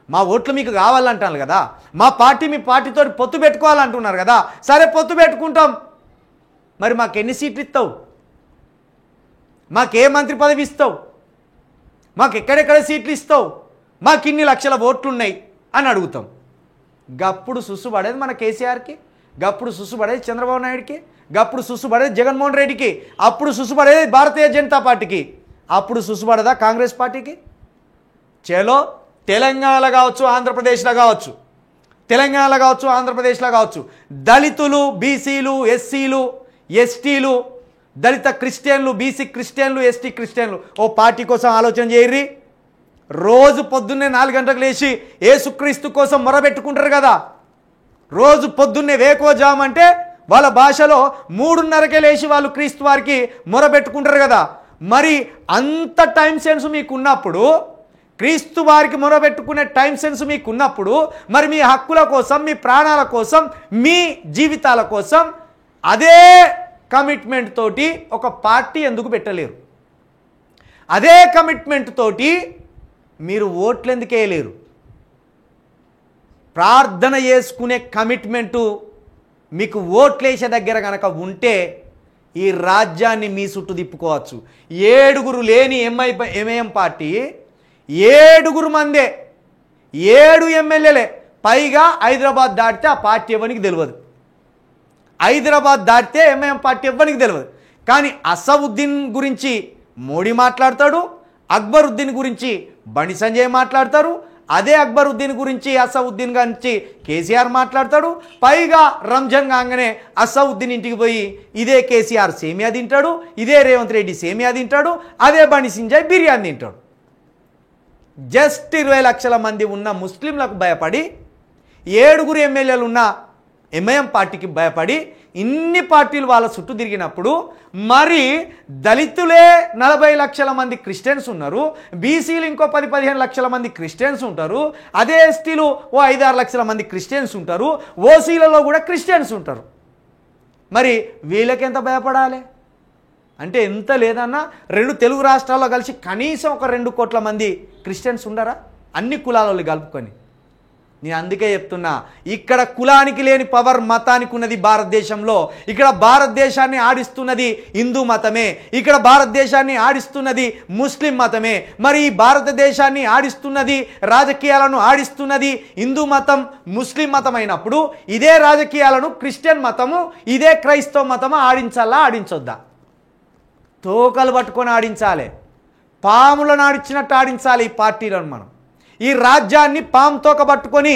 మా ఓట్లు మీకు కావాలంటాను కదా, మా పార్టీ మీ పార్టీతో పొత్తు పెట్టుకోవాలంటున్నారు కదా, సరే పొత్తు పెట్టుకుంటాం. మరి మాకు ఎన్ని సీట్లు ఇస్తావు? మాకే మంత్రి పదవి ఇస్తావు? మాకు ఎక్కడెక్కడ సీట్లు ఇస్తావు? మాకు ఇన్ని లక్షల ఓట్లు ఉన్నాయి అని అడుగుతాం. గప్పుడు సుసుపడేది మన కేసీఆర్కి, గప్పుడు సుసుపడేది చంద్రబాబు నాయుడికి, గప్పుడు సుసుపడేది జగన్మోహన్ రెడ్డికి, అప్పుడు సుసుపడేది భారతీయ జనతా పార్టీకి, అప్పుడు సుసుపడదా కాంగ్రెస్ పార్టీకి? చేలో తెలంగాణలో కావచ్చు, ఆంధ్రప్రదేశ్లో కావచ్చు, తెలంగాణలో కావచ్చు, ఆంధ్రప్రదేశ్లో కావచ్చు, దళితులు, బీసీలు, ఎస్సీలు, ఎస్టీలు, దళిత క్రిస్టియన్లు, బీసీ క్రిస్టియన్లు, ఎస్టీ క్రిస్టియన్లు ఓ పార్టీ కోసం ఆలోచన చేయర్రి. రోజు పొద్దున్నే 4 గంటలకు లేచి యేసుక్రీస్తు కోసం మొరబెట్టుకుంటారు కదా. రోజు పొద్దున్నే వేకోజామ్ అంటే వాళ్ళ భాషలో 3:30కే లేచి వాళ్ళు క్రీస్తు వారికి మొరబెట్టుకుంటారు కదా. మరి అంత టైం సెన్స్ మీకున్నప్పుడు, క్రీస్తు వారికి మొరబెట్టుకునే టైం సెన్స్ మీకున్నప్పుడు, మరి మీ హక్కుల కోసం, మీ ప్రాణాల కోసం, మీ జీవితాల కోసం అదే కమిట్మెంట్ తోటి ఒక పార్టీ ఎందుకు పెట్టలేరు? అదే కమిట్మెంట్ తోటి మీరు ఓట్లు ఎందుకు వేయలేరు? ప్రార్థన చేసుకునే కమిట్మెంటు మీకు ఓట్లేసే దగ్గర కనుక ఉంటే ఈ రాజ్యాన్ని మీ చుట్టూ తిప్పుకోవచ్చు. 7 లేని ఎంఐఎం పార్టీ 7 మందే, 7 ఎమ్మెల్యేలే, పైగా హైదరాబాద్ దాటితే ఆ పార్టీ ఎవరికి తెలియదు. హైదరాబాద్ దాటితే ఎంఐఎం పార్టీ ఎవరికి తెలియదు. కానీ అసవుద్దీన్ గురించి మోడీ మాట్లాడతాడు, అక్బరుద్దీన్ గురించి బండి సంజయ్ మాట్లాడతారు, అదే అక్బరుద్దీన్ గురించి అసవుద్దీన్ గురించి కేసీఆర్ మాట్లాడతాడు. పైగా రంజాన్ కాగానే అసవుద్దీన్ ఇంటికి పోయి ఇదే కేసీఆర్ సేమియా తింటాడు, ఇదే రేవంత్ రెడ్డి సేమియా తింటాడు, అదే బండి సంజయ్ బిర్యానీ తింటాడు. జస్ట్ 20 లక్షల మంది ఉన్న ముస్లింలకు భయపడి 7 ఎమ్మెల్యేలు ఉన్న ఎంఐఎం పార్టీకి భయపడి ఇన్ని పార్టీలు వాళ్ళ చుట్టూ తిరిగినప్పుడు మరి దళితులే 40 లక్షల మంది క్రిస్టియన్స్ ఉన్నారు, బీసీలు ఇంకో 10-15 లక్షల మంది క్రిస్టియన్స్ ఉంటారు, అదే ఎస్టీలు ఓ 5-6 లక్షల మంది క్రిస్టియన్స్ ఉంటారు, ఓసీలలో కూడా క్రిస్టియన్స్ ఉంటారు. మరి వీళ్ళకెంత భయపడాలి? అంటే ఎంత లేదన్నా 2 తెలుగు రాష్ట్రాల్లో కలిసి కనీసం ఒక 2 కోట్ల మంది క్రిస్టియన్స్ ఉండరా? అన్ని కులాలలో కలుపుకొని. నేను అందుకే చెప్తున్నా, ఇక్కడ కులానికి లేని పవర్ మతానికి ఉన్నది భారతదేశంలో. ఇక్కడ భారతదేశాన్ని ఆడిస్తున్నది హిందూ మతమే, ఇక్కడ భారతదేశాన్ని ఆడిస్తున్నది ముస్లిం మతమే. మరి ఈ భారతదేశాన్ని ఆడిస్తున్నది, రాజకీయాలను ఆడిస్తున్నది హిందూ మతం, ముస్లిం మతం అయినప్పుడు ఇదే రాజకీయాలను క్రిస్టియన్ మతము, ఇదే క్రైస్తవ మతము ఆడించాలా ఆడించొద్దా? తోకలు పట్టుకొని ఆడించాలి, పాములను ఆడించినట్టు ఆడించాలి ఈ పార్టీలను. మనం ఈ రాజ్యాన్ని పాము తోక పట్టుకొని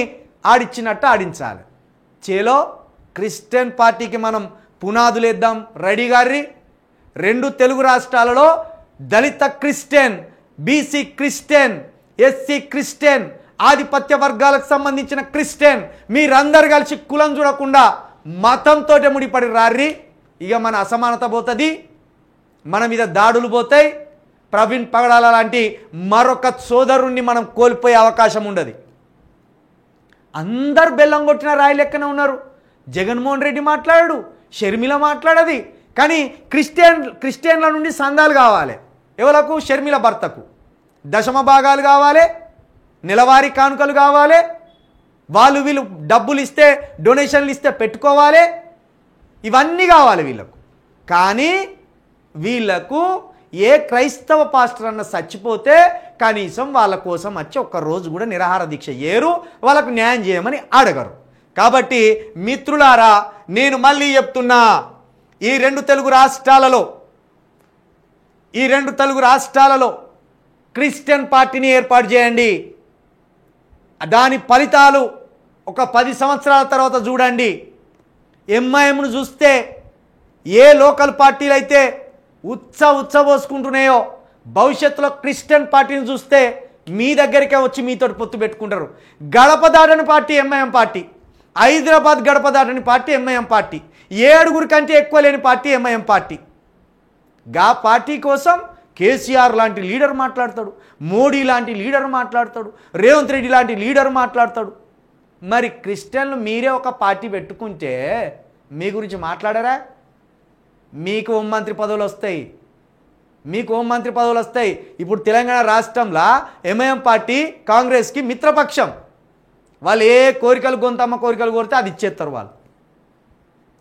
ఆడించినట్టు ఆడించాలి. చేలో క్రిస్టియన్ పార్టీకి మనం పునాదులు వేద్దాం. రెడీ గారి 2 తెలుగు రాష్ట్రాలలో దళిత Christian BC Christian, SC Christian, ఆధిపత్య వర్గాలకు సంబంధించిన క్రిస్టియన్ మీరందరు కలిసి కులం చూడకుండా మతంతో ముడిపడి రారి. ఇక మన అసమానత పోతుంది, మన మీద దాడులు పోతాయి. ప్రవీణ్ పగడాల లాంటి మరొక సోదరుణ్ణి మనం కోల్పోయే అవకాశం ఉండదు. అందరు బెల్లం కొట్టిన రాయి లెక్కనే ఉన్నారు. జగన్మోహన్ రెడ్డి మాట్లాడాడు, షర్మిల మాట్లాడది. కానీ క్రిస్టియన్ల నుండి సందాలు కావాలి. ఎవలకు? షర్మిల భర్తకు దశమ భాగాలు కావాలి, నెలవారీ కానుకలు కావాలి, వాళ్ళు వీళ్ళు డబ్బులు ఇస్తే డొనేషన్లు ఇస్తే పెట్టుకోవాలి, ఇవన్నీ కావాలి వీళ్ళకు. కానీ వీళ్ళకు ఏ క్రైస్తవ పాస్టర్ అన్న చచ్చిపోతే కనీసం వాళ్ళ కోసం వచ్చి ఒక్కరోజు కూడా నిరాహార దీక్ష చేయరు, వాళ్ళకు న్యాయం చేయమని అడగరు. కాబట్టి మిత్రులారా, నేను మళ్ళీ చెప్తున్నా, ఈ రెండు తెలుగు రాష్ట్రాలలో క్రిస్టియన్ పార్టీని ఏర్పాటు చేయండి. దాని ఫలితాలు ఒక 10 సంవత్సరాల తర్వాత చూడండి. ఎంఐఎంను చూస్తే ఏ లోకల్ పార్టీలు అయితే ఉచ్చబోసుకుంటున్నాయో, భవిష్యత్తులో క్రిస్టియన్ పార్టీని చూస్తే మీ దగ్గరికే వచ్చి మీతో పొత్తు పెట్టుకుంటారు. గడప దాటని పార్టీ ఎంఐఎం పార్టీ, హైదరాబాద్ గడప దాటని పార్టీ ఎంఐఎం పార్టీ, 7 కంటే ఎక్కువ లేని పార్టీ ఎంఐఎం పార్టీ. గా పార్టీ కోసం కేసీఆర్ లాంటి లీడర్ మాట్లాడతాడు, మోడీ లాంటి లీడర్ మాట్లాడతాడు, రేవంత్ రెడ్డి లాంటి లీడర్ మాట్లాడతాడు. మరి క్రిస్టియన్లు మీరే ఒక పార్టీ పెట్టుకుంటే మీ గురించి మాట్లాడరా? మీకు హోంమంత్రి పదవులు వస్తాయి. ఇప్పుడు తెలంగాణ రాష్ట్రంలో ఎంఐఎం పార్టీ కాంగ్రెస్కి మిత్రపక్షం. వాళ్ళు ఏ కోరికలు గొంతమ్మ కోరికలు కోరితే అది ఇచ్చేస్తారు వాళ్ళు.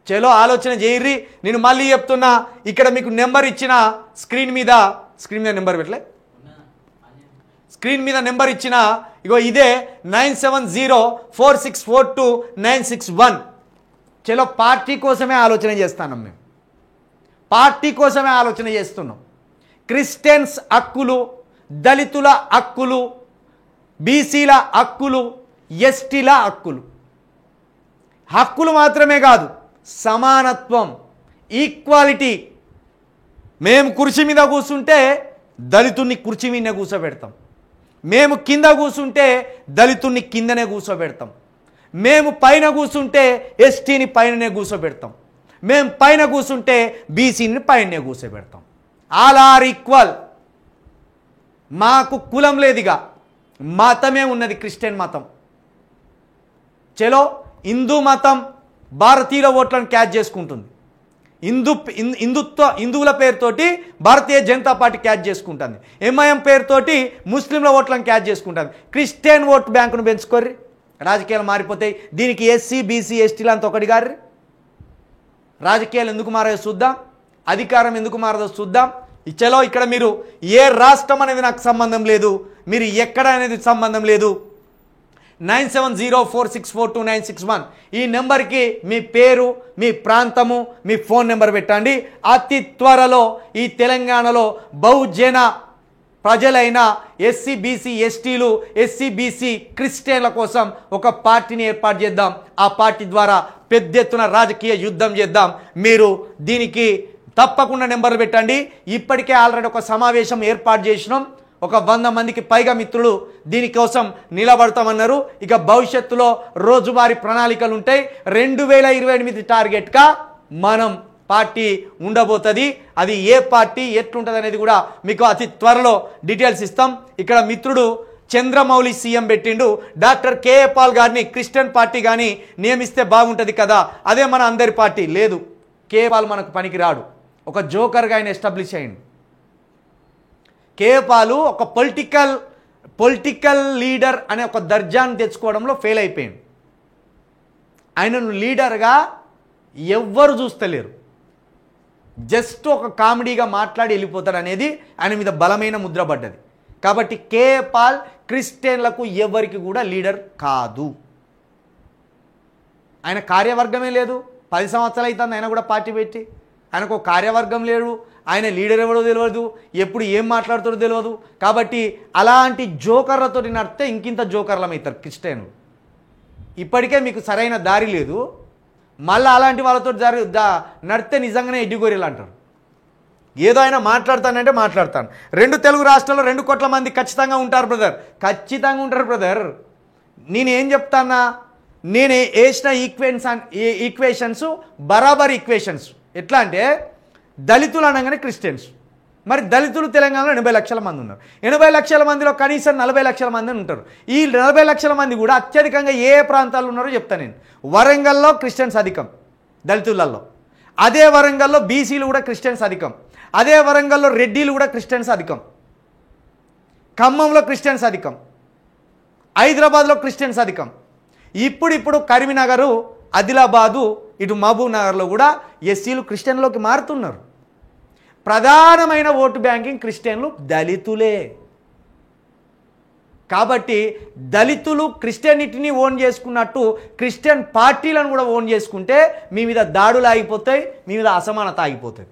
చలో ఆలోచన చేయర్రి. నేను మళ్ళీ చెప్తున్నా, ఇక్కడ మీకు నెంబర్ ఇచ్చిన స్క్రీన్ మీద నెంబర్ పెట్టలే, స్క్రీన్ మీద నెంబర్ ఇచ్చిన ఇగో ఇదే 9704642961. చలో పార్టీ కోసమే ఆలోచన చేస్తాం, మేము పార్టీ కోసమే ఆలోచన చేస్తున్నాం. క్రిస్టియన్స్ హక్కులు, దళితుల హక్కులు, బీసీల హక్కులు, ఎస్టీల హక్కులు మాత్రమే కాదు, సమానత్వం, ఈక్వాలిటీ. మేము కుర్చీ మీద కూర్చుంటే దళితుడిని కుర్చీ మీద కూర్చోబెడతాం, మేము కింద కూర్చుంటే దళితుడిని కిందనే కూర్చోబెడతాం, మేము పైన కూర్చుంటే ఎస్టీని పైననే కూర్చోబెడతాం, మేము పైన కూర్చుంటే బీసీని పైననే కూర్చోబెడతాం. All are equal. మాకు కులం లేదుగా, మతమే ఉన్నది, క్రిస్టియన్ మతం. చలో హిందూ మతం భారతీయుల ఓట్లను క్యాచ్ చేసుకుంటుంది, హిందువుల పేరుతోటి భారతీయ జనతా పార్టీ క్యాచ్ చేసుకుంటుంది, ఎంఐఎం పేరుతోటి ముస్లింల ఓట్లను క్యాచ్ చేసుకుంటుంది. క్రిస్టియన్ ఓట్ బ్యాంకును పెంచుకోర్రి, రాజకీయాలు మారిపోతాయి. దీనికి ఎస్సీ బీసీ ఎస్టీలు అంత ఒకటి గారి. రాజకీయాలు ఎందుకు మారాయో చూద్దాం, అధికారం ఎందుకు మారదో చూద్దాం. చలో ఇక్కడ మీరు ఏ రాష్ట్రం అనేది నాకు సంబంధం లేదు, మీరు ఎక్కడ అనేది సంబంధం లేదు. 9704642961 ఈ నెంబర్కి మీ పేరు, మీ ప్రాంతము, మీ ఫోన్ నెంబర్ పెట్టండి. అతి త్వరలో ఈ తెలంగాణలో బహుజన ప్రజలైన ఎస్సీ బీసీ ఎస్టీలు, ఎస్సీ బీసీ క్రిస్టియన్ల కోసం ఒక పార్టీని ఏర్పాటు చేద్దాం. ఆ పార్టీ ద్వారా పెద్ద ఎత్తున రాజకీయ యుద్ధం చేద్దాం. మీరు దీనికి తప్పకుండా నెంబర్లు పెట్టండి. ఇప్పటికే ఆల్రెడీ ఒక సమావేశం ఏర్పాటు చేసినాం, ఒక 100 మందికి పైగా మిత్రులు దీనికోసం నిలబడతామన్నారు. ఇక భవిష్యత్తులో రోజువారీ ప్రణాళికలు ఉంటాయి. 2028 టార్గెట్గా మనం పార్టీ ఉండబోతుంది. అది ఏ పార్టీ ఎట్లుంటుంది అనేది కూడా మీకు అతి త్వరలో డీటెయిల్స్ ఇస్తాం. ఇక్కడ మిత్రుడు చంద్రమౌళి సీఎం పెట్టిండు, డాక్టర్ కేఏ పాల్ గారిని క్రిస్టియన్ పార్టీ కానీ నియమిస్తే బాగుంటుంది కదా, అదే మన అందరి పార్టీ. లేదు, కేఏ పాల్ మనకు పనికి రాడు, ఒక జోకర్గా ఆయన ఎస్టాబ్లిష్ అయ్యిండు. కేఏ పాలు ఒక పొలిటికల్ లీడర్ అనే ఒక దర్జాన్ని తెచ్చుకోవడంలో ఫెయిల్ అయిపోయింది. ఆయనను లీడర్గా ఎవ్వరు చూస్తలేరు, జస్ట్ ఒక కామెడీగా మాట్లాడి వెళ్ళిపోతాడు అనేది ఆయన మీద బలమైన ముద్ర పడ్డది. కాబట్టి కేఏ పాల్ క్రిస్టియన్లకు ఎవరికి కూడా లీడర్ కాదు. ఆయన కార్యవర్గమే లేదు, 10 సంవత్సరాలు అవుతుంది ఆయన కూడా పార్టీ పెట్టి. ఆయనకు కార్యవర్గం లేడు, ఆయన లీడర్ ఎవడో తెలియదు, ఎప్పుడు ఏం మాట్లాడుతాడో తెలియదు. కాబట్టి అలాంటి జోకర్లతో నడితే ఇంకింత జోకర్లం అవుతారు క్రిస్టియన్లు. ఇప్పటికే మీకు సరైన దారి లేదు, మళ్ళీ అలాంటి వాళ్ళతో నడితే నిజంగానే ఎడ్డిగోరీలు అంటారు. ఏదో అయినా మాట్లాడతానంటే మాట్లాడతాను. 2 తెలుగు రాష్ట్రాల్లో 2 కోట్ల మంది ఖచ్చితంగా ఉంటారు బ్రదర్, ఖచ్చితంగా ఉంటారు బ్రదర్. నేనేం చెప్తానా, నేను వేసిన ఈక్వేషన్స్ బరాబర్ ఈక్వేషన్స్. ఎట్లా అంటే దళితులు అనగానే క్రిస్టియన్స్, మరి దళితులు తెలంగాణలో 80 లక్షల మంది ఉన్నారు. 80 లక్షల మందిలో కనీసం 40 లక్షల మంది ఉంటారు. ఈ 40 లక్షల మంది కూడా అత్యధికంగా ఏ ప్రాంతాల్లో ఉన్నారో చెప్తాను నేను. వరంగల్లో క్రిస్టియన్స్ అధికం దళితులలో, అదే వరంగల్లో బీసీలు కూడా క్రిస్టియన్స్ అధికం, అదే వరంగల్లో రెడ్డిలు కూడా క్రిస్టియన్స్ అధికం, ఖమ్మంలో క్రిస్టియన్స్ అధికం, హైదరాబాద్లో క్రిస్టియన్స్ అధికం. ఇప్పుడు కరీంనగరు, ఆదిలాబాదు, ఇటు మహబూబ్ నగర్లో కూడా ఎస్సీలు క్రిస్టియన్లోకి మారుతున్నారు. ప్రధానమైన ఓటు బ్యాంకింగ్ క్రిస్టియన్లు, దళితులే. కాబట్టి దళితులు క్రిస్టియనిటీని ఓన్ చేసుకున్నట్టు క్రిస్టియన్ పార్టీలను కూడా ఓన్ చేసుకుంటే మీ మీద దాడులు ఆగిపోతాయి, మీ మీద అసమానత ఆగిపోతుంది.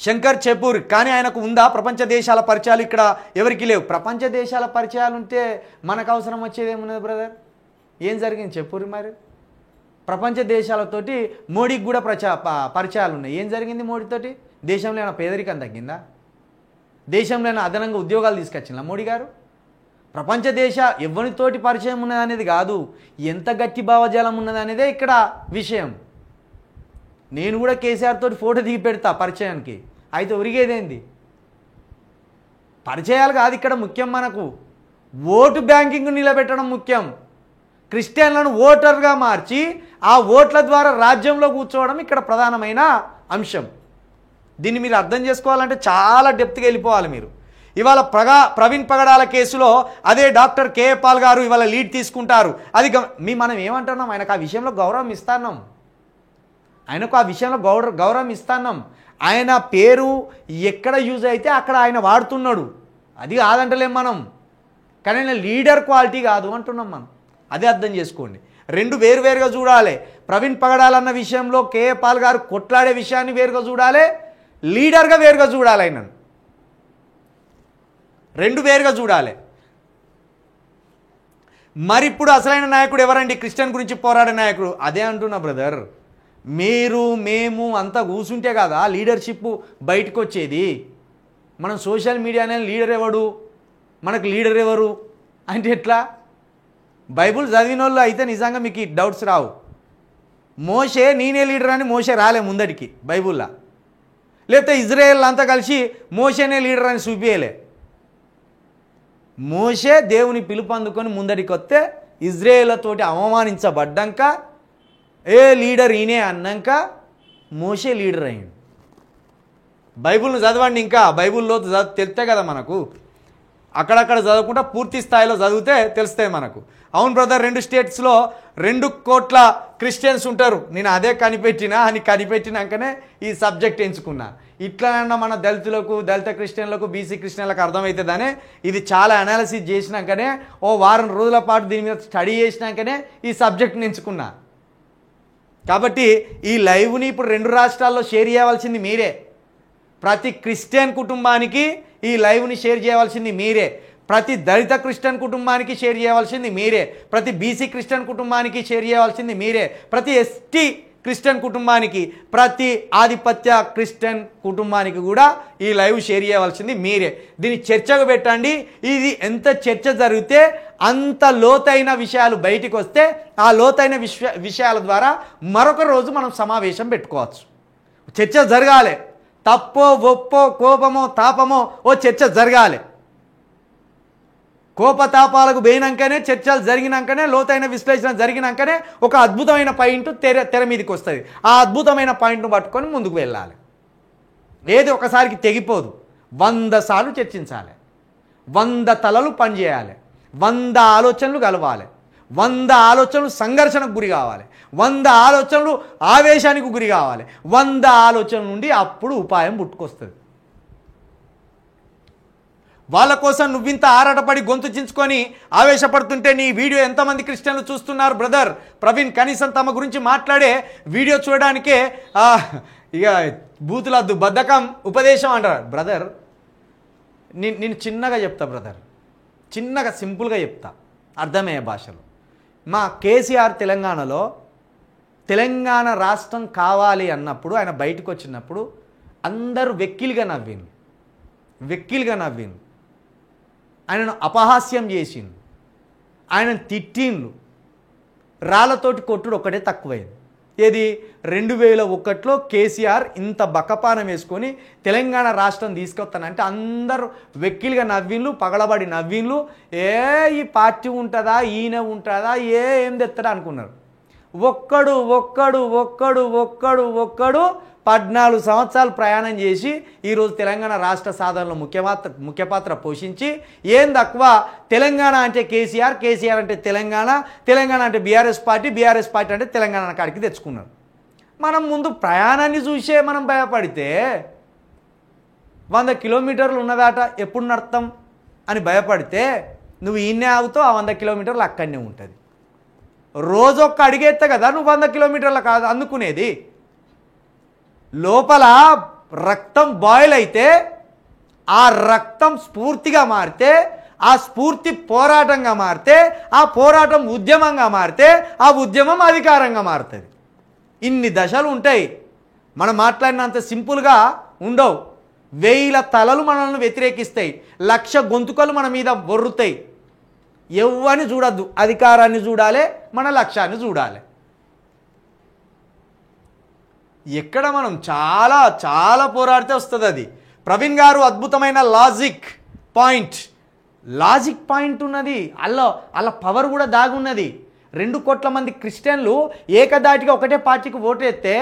శంకర్ చెపూర్ కానీ ఆయనకు ఉందా ప్రపంచ దేశాల పరిచయాలు? ఇక్కడ ఎవరికి లేవు. ప్రపంచ దేశాల పరిచయాలు ఉంటే మనకు అవసరం వచ్చేది ఏమున్నది బ్రదర్? ఏం జరిగింది చెప్పుర్రి మరి. ప్రపంచ దేశాలతోటి మోడీకి కూడా పరిచయాలు ఉన్నాయి. ఏం జరిగింది మోడీతోటి? దేశంలో ఏమైనా పేదరికం తగ్గిందా? దేశంలో ఏమైనా అదనంగా ఉద్యోగాలు తీసుకొచ్చిందా మోడీ గారు? ప్రపంచ దేశ ఎవరితోటి పరిచయం ఉన్నది అనేది కాదు, ఎంత గట్టి భావజాలం ఉన్నది అనేదే ఇక్కడ విషయం. నేను కూడా కేసీఆర్ తోటి ఫోటో దిగి పెడతా పరిచయానికి, అయితే ఒరిగేదేంది? పరిచయాలు కాదు ఇక్కడ ముఖ్యం, మనకు ఓటు బ్యాంకింగ్ నిలబెట్టడం ముఖ్యం. క్రిస్టియన్లను ఓటర్గా మార్చి ఆ ఓట్ల ద్వారా రాజ్యంలో కూర్చోవడం ఇక్కడ ప్రధానమైన అంశం. దీన్ని మీరు అర్థం చేసుకోవాలంటే చాలా డెప్త్గా వెళ్ళిపోవాలి మీరు. ఇవాళ ప్రవీణ్ పగడాల కేసులో అదే డాక్టర్ కే పాల్ గారు ఇవాళ లీడ్ తీసుకుంటారు. అది మనం ఏమంటున్నాం, ఆయనకు ఆ విషయంలో గౌరవం ఇస్తున్నాం, ఆయనకు ఆ విషయంలో గౌరవం ఇస్తున్నాం. ఆయన పేరు ఎక్కడ యూజ్ అయితే అక్కడ ఆయన వాడుతున్నాడు, అది కాదంటలేం మనం. కానీ ఆయన లీడర్ క్వాలిటీ కాదు అంటున్నాం మనం, అదే అర్థం చేసుకోండి. 2 వేరువేరుగా చూడాలి. ప్రవీణ్ పగడాలన్న విషయంలో కేఏ పాల్ గారు కొట్లాడే విషయాన్ని వేరుగా చూడాలి, లీడర్గా వేరుగా చూడాలి. ఆయనను 2 వేరుగా చూడాలి. మరి ఇప్పుడు అసలైన నాయకుడు ఎవరండి? క్రిస్టియన్ గురించి పోరాడే నాయకుడు. అదే అంటున్నా బ్రదర్, మీరు మేము అంతా కూర్చుంటే కదా లీడర్షిప్ బయటకు వచ్చేది. మనం సోషల్ మీడియానే లీడర్ ఎవడు, మనకు లీడర్ ఎవరు అంటే ఎట్లా? బైబుల్ చదివిన వాళ్ళు అయితే నిజంగా మీకు ఈ డౌట్స్ రావు. మోషే నేనే లీడర్ అని మోషే రాలే ముందటికి బైబుల్లో, లేకపోతే ఇజ్రాయేల్ అంతా కలిసి మోషేనే లీడర్ అని చూపించలే. మోషే దేవుని పిలుపు అందుకొని ముందటికి వస్తే ఇజ్రాయేళ్లతోటి అవమానించబడ్డాక ఏ లీడర్ ఈయనే అన్నాక మోషే లీడర్ అయ్యిండు. బైబుల్ని చదవండి, ఇంకా బైబుల్లో తెలిస్తే కదా మనకు, అక్కడక్కడ చదవకుండా పూర్తి స్థాయిలో చదివితే తెలుస్తాయి మనకు. అవును బ్రదర్, 2 స్టేట్స్లో 2 కోట్ల క్రిస్టియన్స్ ఉంటారు. నేను అదే కనిపెట్టినాకనే ఈ సబ్జెక్ట్ ఎంచుకున్నా. ఇట్లనన్నా మన దళిత క్రిస్టియన్లకు, బీసీ క్రిస్టియన్లకు అర్థమవుతుందనే ఇది చాలా అనాలిసిస్ చేసినాకనే, ఓ వారం రోజుల పాటు దీని మీద స్టడీ చేసినాకనే ఈ సబ్జెక్ట్ని ఎంచుకున్నా. కాబట్టి ఈ లైవ్ని ఇప్పుడు 2 రాష్ట్రాల్లో షేర్ చేయవలసింది మీరే. ప్రతి క్రిస్టియన్ కుటుంబానికి ఈ లైవ్ని షేర్ చేయవలసింది మీరే. ప్రతి దళిత క్రిస్టియన్ కుటుంబానికి షేర్ చేయవలసింది మీరే. ప్రతి బీసీ క్రిస్టియన్ కుటుంబానికి షేర్ చేయవలసింది మీరే. ప్రతి ఎస్టీ క్రిస్టియన్ కుటుంబానికి, ప్రతి ఆధిపత్య క్రిస్టియన్ కుటుంబానికి కూడా ఈ లైవ్ షేర్ చేయవలసింది మీరే. దీన్ని చర్చకు పెట్టండి. ఇది ఎంత చర్చ జరిగితే అంత లోతైన విషయాలు బయటికి వస్తే ఆ లోతైన విషయాల ద్వారా మరొక రోజు మనం సమావేశం పెట్టుకోవచ్చు. చర్చ జరగాలి. తప్పో ఒప్పో కోపమో తాపమో ఓ చర్చ జరగాలి. కోపతాపాలకు పోయినాకనే, చర్చలు జరిగినాకనే, లోతైన విశ్లేషణ జరిగినాకనే ఒక అద్భుతమైన పాయింట్ తెర మీదకి వస్తుంది. ఆ అద్భుతమైన పాయింట్ను పట్టుకొని ముందుకు వెళ్ళాలి. ఏది ఒకసారికి తెగిపోదు. 100 సార్లు చర్చించాలి, 100 తలలు పనిచేయాలి, 100 ఆలోచనలు కలవాలి, 100 ఆలోచనలు సంఘర్షణకు గురి కావాలి, 100 ఆలోచనలు ఆవేశానికి గురి కావాలి, 100 ఆలోచనల నుండి అప్పుడు ఉపాయం పుట్టుకొస్తుంది. వాళ్ళ కోసం నువ్వింత ఆరాటపడి గొంతు చించుకొని ఆవేశపడుతుంటే నీ వీడియో ఎంతమంది క్రిస్టియన్లు చూస్తున్నారు బ్రదర్? ప్రవీణ్ కనీసం తమ గురించి మాట్లాడే వీడియో చూడడానికే ఇక బూతులద్దు బద్ధకం ఉపదేశం అంటారు. బ్రదర్ నేను చిన్నగా చెప్తా బ్రదర్, చిన్నగా సింపుల్గా చెప్తా అర్థమయ్యే భాషలో. మా కేసీఆర్ తెలంగాణలో తెలంగాణ రాష్ట్రం కావాలి అన్నప్పుడు ఆయన బయటకు వచ్చినప్పుడు అందరూ వెక్కిలిగా నవ్విండు, ఆయనను అపహాస్యం చేసిండు, ఆయనను తిట్టిండ్లు. రాళ్ళతోటి కొట్టుడు ఒకటే తక్కువైంది. ఏది 2001లో కేసీఆర్ ఇంత బక్కపానం వేసుకొని తెలంగాణ రాష్ట్రం తీసుకొస్తానంటే అందరూ వెక్కిలిగా నవ్విండ్లు, పగలబడి నవ్విండ్లు. ఈ పార్టీ ఉంటుందా, ఈయన ఉంటుందా, ఏం తెస్తాడా అనుకున్నారు. ఒక్కడు 14 సంవత్సరాలు ప్రయాణం చేసి ఈరోజు తెలంగాణ రాష్ట్ర సాధనలో ముఖ్య పాత్ర పోషించి ఏం తక్కువ తెలంగాణ అంటే కేసీఆర్, కేసీఆర్ అంటే తెలంగాణ, తెలంగాణ అంటే బీఆర్ఎస్ పార్టీ, బీఆర్ఎస్ పార్టీ అంటే తెలంగాణ కాడికి తెచ్చుకున్నారు. మనం ముందు ప్రయాణాన్ని చూసే మనం భయపడితే 100 కిలోమీటర్లు ఉన్నదాట ఎప్పుడు నడతాం అని భయపడితే నువ్వు ఈయన్నే ఆగుతావు, ఆ 100 కిలోమీటర్లు అక్కడనే ఉంటుంది. రోజొక్క అడిగేస్తే కదా నువ్వు 100 కిలోమీటర్ల కాదు అందుకునేది. లోపల రక్తం బాయిల్ అయితే ఆ రక్తం స్ఫూర్తిగా మారితే, ఆ స్ఫూర్తి పోరాటంగా మారితే, ఆ పోరాటం ఉద్యమంగా మారితే, ఆ ఉద్యమం అధికారంగా మారుతుంది. ఇన్ని దశలు ఉంటాయి. మనం మాట్లాడినంత సింపుల్గా ఉండవు. 1000 తలలు మనల్ని వ్యతిరేకిస్తాయి, 1,00,000 గొంతుకలు మన మీద బొర్రుతాయి. ఎవ్వని చూడద్దు, అధికారాన్ని చూడాలి, మన లక్ష్యాన్ని చూడాలి. ఎక్కడ మనం చాలా చాలా పోరాడితే వస్తుంది అది. ప్రవీణ్ గారు అద్భుతమైన లాజిక్ పాయింట్ ఉన్నది. అల్ల పవర్ కూడా దాగున్నది. 2 కోట్ల మంది క్రిస్టియన్లు ఏకదాటిగా ఒకటే పార్టీకి ఓటేస్తే,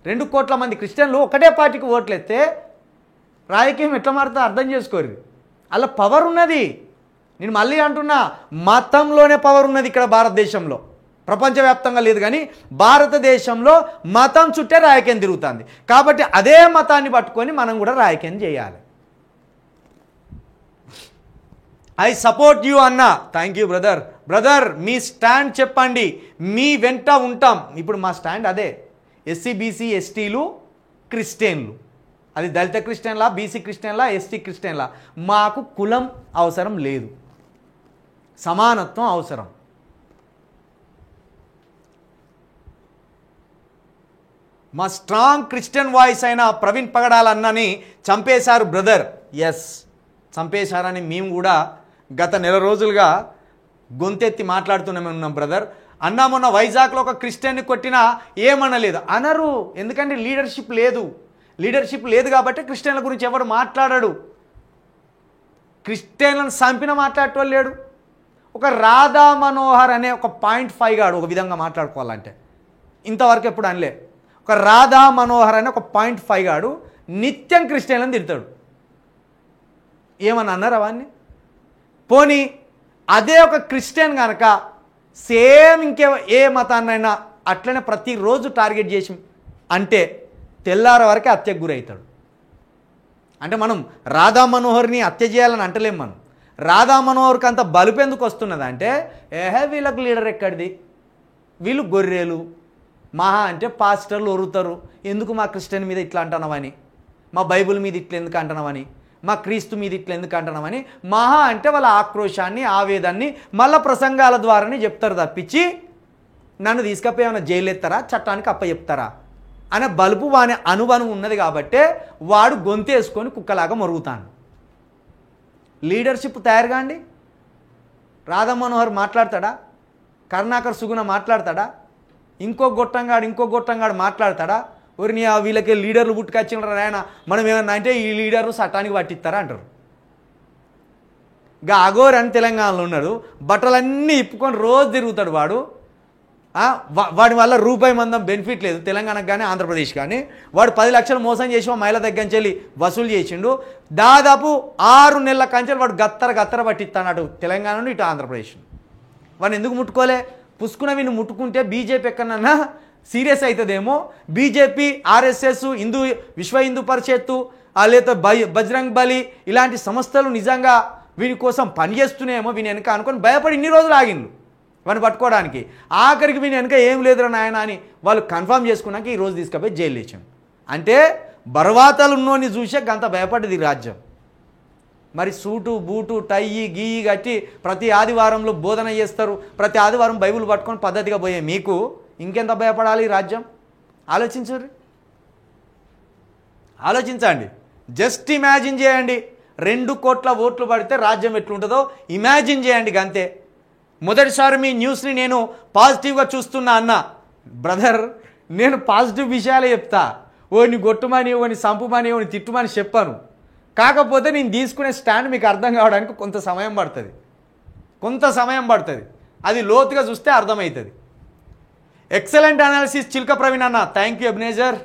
2 కోట్ల మంది క్రిస్టియన్లు ఒకటే పార్టీకి ఓట్లేస్తే రాజకీయం ఎట్లా మారుతుందో అర్థం చేసుకోరు. అలా పవర్ ఉన్నది. నేను మళ్ళీ అంటున్నా, మతంలోనే పవర్ ఉన్నది ఇక్కడ భారతదేశంలో. ప్రపంచవ్యాప్తంగా లేదు, కానీ భారతదేశంలో మతం చుట్టే రాజకీయం తిరుగుతుంది. కాబట్టి అదే మతాన్ని పట్టుకొని మనం కూడా రాజకీయం చేయాలి. ఐ సపోర్ట్ యూ అన్న. Thank you brother. Me stand చెప్పండి, మీ వెంట ఉంటాం. ఇప్పుడు మా స్టాండ్ అదే. ఎస్సీ బీసీ ఎస్టీలు క్రిస్టియన్లు, అది దళిత క్రిస్టియన్లా, బీసీ క్రిస్టియన్లా, ఎస్టీ క్రిస్టియన్లా, మాకు కులం అవసరం లేదు, సమానత్వం అవసరం. మా స్ట్రాంగ్ క్రిస్టియన్ వాయిస్ అయిన ప్రవీణ్ పగడాల అన్నని చంపేశారు బ్రదర్. ఎస్, చంపేశారని మేము కూడా గత నెల రోజులుగా గొంతెత్తి మాట్లాడుతూనే ఉన్నాం బ్రదర్. అన్నా మొన్న వైజాగ్లో ఒక క్రిస్టియన్ని కొట్టినా ఏమనలేదు అనరు. ఎందుకంటే లీడర్షిప్ లేదు కాబట్టి క్రిస్టియన్ల గురించి ఎవరు మాట్లాడాడు. క్రిస్టియన్లను చంపిన మాట్లాడటం లేడు. ఒక రాధా మనోహర్ అనే ఒక 0.5 గాడు ఒక విధంగా మాట్లాడుకోవాలంటే ఇంతవరకు ఎప్పుడు అనలే. ఒక రాధా మనోహర్ అనే ఒక 0.5 గాడు నిత్యం క్రిస్టియన్లను తిడతాడు. ఏమని అన్నారు అవన్నీ? పోనీ అదే ఒక క్రిస్టియన్ కనుక సేమ్ ఏ మతాన్నైనా అట్లనే ప్రతిరోజు టార్గెట్ చేసి అంటే తెల్లార వరకే హత్యకు గురవుతాడు. అంటే మనం రాధా మనోహర్ని హత్య చేయాలని అంటలేం. మనం రాధా మనోహర్కి అంత బలుపెందుకు వస్తున్నది అంటే, వీళ్ళకు లీడర్ ఎక్కడిది, వీళ్ళు గొర్రెలు, మహా అంటే పాస్టర్లు ఒరుతారు, ఎందుకు మా క్రిస్టియన్ మీద ఇట్లా అంటున్నావని, మా బైబిల్ మీద ఇట్లా ఎందుకు అంటున్నావని, మా క్రీస్తు మీద ఇట్లా ఎందుకు అంటున్నామని మహా అంటే వాళ్ళ ఆక్రోశాన్ని ఆవేదాన్ని మళ్ళా ప్రసంగాల ద్వారానే చెప్తారు తప్పించి నన్ను తీసుకపోయి ఏమైనా జైలు ఎత్తారా, చట్టానికి అప్ప చెప్తారా అనే బలుపు వాని అనుభవం ఉన్నది. కాబట్టే వాడు గొంతేసుకొని కుక్కలాగా మరుగుతాను. లీడర్షిప్ తయారుగా అండి. రాధా మనోహర్ మాట్లాడతాడా? కరుణాకర్ సుగుణ మాట్లాడతాడా? ఇంకో గొట్టంగాడు మాట్లాడతాడా? ఒరిని వీళ్ళకి లీడర్లు పుట్టుకొచ్చిన ఆయన మనం ఏమన్నా అంటే ఈ లీడర్లు చట్టానికి పట్టిస్తారా అంటారు. ఇంకా అఘోర్ అని తెలంగాణలో ఉన్నాడు, బట్టలన్నీ ఇప్పుకొని రోజు తిరుగుతాడు వాడు. వాడి వల్ల రూపాయి మందం బెనిఫిట్ లేదు తెలంగాణకు కానీ ఆంధ్రప్రదేశ్ కానీ. వాడు 10 లక్షలు మోసం చేసి మహిళ దగ్గర నుంచి వెళ్ళి వసూలు చేసిండు. దాదాపు 6 నెలల కంచెలు వాడు గత్తర పట్టిస్తాడు తెలంగాణ నుండి ఇటు ఆంధ్రప్రదేశ్. వాడిని ఎందుకు ముట్టుకోలే? పుసుకున్న వీళ్ళు ముట్టుకుంటే బీజేపీ ఎక్కడన్నా సీరియస్ అవుతుందేమో. బీజేపీ, ఆర్ఎస్ఎస్, విశ్వ హిందూ పరిషత్తు, లేదా బజరంగ్ బలి ఇలాంటి సంస్థలు నిజంగా వీని కోసం పనిచేస్తున్నాయేమో వీని వెనక అనుకొని భయపడి ఇన్ని రోజులు ఆగిండు వాడిని పట్టుకోవడానికి. ఆఖరికి వీని వెనక ఏం లేదురా నాయన అని వాళ్ళు కన్ఫర్మ్ చేసుకున్నాక ఈరోజు తీసుకుపోయి జైలు వేసాం. అంటే బర్వాతలు ఉన్నోని చూసే గంత భయపడ్డది రాజ్యం. మరి సూటు బూటు టై గీ కట్టి ప్రతి ఆదివారంలో బోధన చేస్తారు, ప్రతి ఆదివారం బైబిల్ పట్టుకొని పద్ధతిగా పోయే మీకు ఇంకెంత భయపడాలి ఈ రాజ్యం? ఆలోచించండి. జస్ట్ ఇమాజిన్ చేయండి, 2 కోట్ల ఓట్లు పడితే రాజ్యం ఎట్లుంటుందో ఇమాజిన్ చేయండి అంతే. మొదటిసారి మీ న్యూస్ని నేను పాజిటివ్గా చూస్తున్నా అన్న బ్రదర్, నేను పాజిటివ్ విషయాలే చెప్తా. ఓని గొట్టుమని, ఓని సంపుమని, ఓని తిట్టుమని చెప్పాను. కాకపోతే నేను తీసుకునే స్టాండ్ మీకు అర్థం కావడానికి కొంత సమయం పడుతుంది. అది లోతుగా చూస్తే అర్థమవుతుంది. ఎక్సలెంట్ అనాలిసిస్ చిల్క ప్రవీణ్ అన్న, థ్యాంక్ యూ ఎబినేజర్.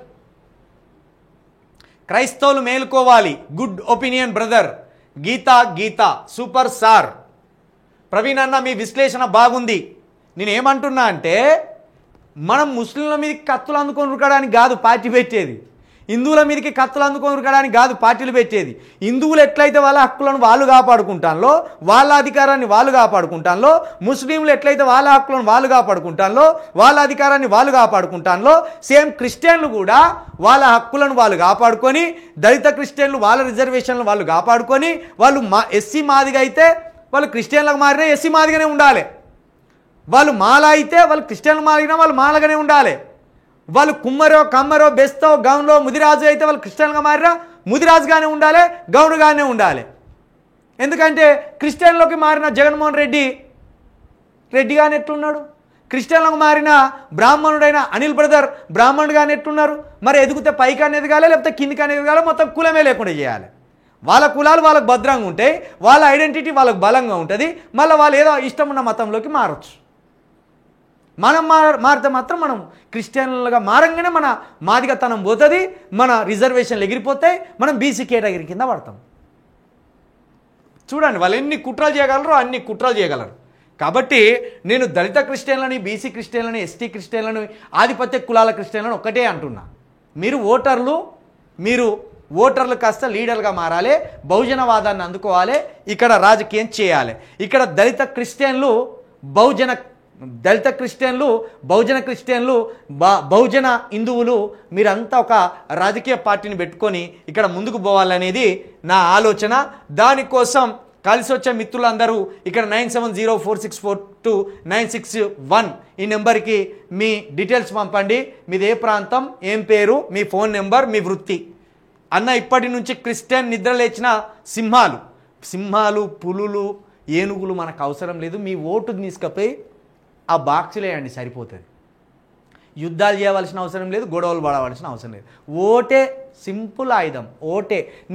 క్రైస్తవులు మేలుకోవాలి, గుడ్ ఒపీనియన్ బ్రదర్. గీత సూపర్ సార్. ప్రవీణ్ అన్న మీ విశ్లేషణ బాగుంది. నేనేమంటున్నా అంటే, మనం ముస్లింల మీదకి కత్తులు అందుకొని ఉరకడానికి కాదు పార్టీ పెట్టేది, హిందువుల మీదకి కత్తులు అందుకొని ఉరకడానికి కాదు పార్టీలు పెట్టేది. హిందువులు ఎట్లయితే వాళ్ళ హక్కులను వాళ్ళు కాపాడుకుంటానో, వాళ్ళ అధికారాన్ని వాళ్ళు కాపాడుకుంటానో, ముస్లింలు ఎట్లయితే వాళ్ళ హక్కులను వాళ్ళు కాపాడుకుంటానో, వాళ్ళ అధికారాన్ని వాళ్ళు కాపాడుకుంటానో, సేమ్ క్రిస్టియన్లు కూడా వాళ్ళ హక్కులను వాళ్ళు కాపాడుకొని, దళిత క్రిస్టియన్లు వాళ్ళ రిజర్వేషన్లు వాళ్ళు కాపాడుకొని, వాళ్ళు ఎస్సీ మాదిగా అయితే వాళ్ళు క్రిస్టియన్లకు మారినా ఎస్సీ మాదిగానే ఉండాలి. వాళ్ళు మాల అయితే వాళ్ళు క్రిస్టియన్లు మారినా వాళ్ళు మాలగానే ఉండాలి. వాళ్ళు కుమ్మరో కమ్మరో బెస్తో గౌన్లో ముదిరాజు అయితే వాళ్ళు క్రిస్టియన్గా మారినా ముదిరాజుగానే ఉండాలి, గౌనుగానే ఉండాలి. ఎందుకంటే క్రిస్టియన్లోకి మారిన జగన్మోహన్ రెడ్డిగానే ఎట్లున్నాడు, క్రిస్టియన్లకు మారిన బ్రాహ్మణుడైన అనిల్ బ్రదర్ బ్రాహ్మణుడుగానే ఎట్లున్నారు. మరి ఎదిగితే పైకి అనేది ఎదగాలి, లేకపోతే కిందికి అనేది ఎదగాలి, మొత్తం కులమే లేకుండా చేయాలి. వాళ్ళ కులాలు వాళ్ళకు భద్రంగా ఉంటాయి, వాళ్ళ ఐడెంటిటీ వాళ్ళకు బలంగా ఉంటుంది. మళ్ళీ వాళ్ళు ఏదో ఇష్టం ఉన్న మతంలోకి మారచ్చు. మనం మారితే మాత్రం మనం క్రిస్టియన్లుగా మారంగానే మన మాదిగతనం పోతుంది, మన రిజర్వేషన్లు ఎగిరిపోతాయి, మనం బీసీ కేటగిరీ కింద పడతాం. చూడండి వాళ్ళు ఎన్ని కుట్రలు చేయగలరో అన్ని కుట్రలు చేయగలరు. కాబట్టి నేను దళిత క్రిస్టియన్లని, బీసీ క్రిస్టియన్లని, ఎస్టీ క్రిస్టియన్లని, ఆధిపత్య కులాల క్రిస్టియన్లని ఒక్కటే అంటున్నా, మీరు ఓటర్లు కాస్త లీడర్గా మారాలి, బహుజనవాదాన్ని అందుకోవాలి, ఇక్కడ రాజకీయం చేయాలి. ఇక్కడ దళిత క్రిస్టియన్లు బహుజన క్రిస్టియన్లు బహుజన హిందువులు మీరంతా ఒక రాజకీయ పార్టీని పెట్టుకొని ఇక్కడ ముందుకు పోవాలనేది నా ఆలోచన. దానికోసం కలిసి వచ్చే మిత్రులందరూ ఇక్కడ 9704642961 ఈ నెంబర్కి మీ డీటెయిల్స్ పంపండి. మీది ఏ ప్రాంతం, ఏం పేరు, మీ ఫోన్ నెంబర్, మీ వృత్తి. అన్న ఇప్పటి నుంచి క్రిస్టియన్ నిద్రలేచిన సింహాలు పులులు ఏనుగులు మనకు అవసరం లేదు. మీ ఓటు తీసుకపోయి ఆ బాక్సులు వేయండి సరిపోతుంది. యుద్ధాలు చేయవలసిన అవసరం లేదు, గొడవలు పడవలసిన అవసరం లేదు. ఓటే సింపుల్ ఆయుధం.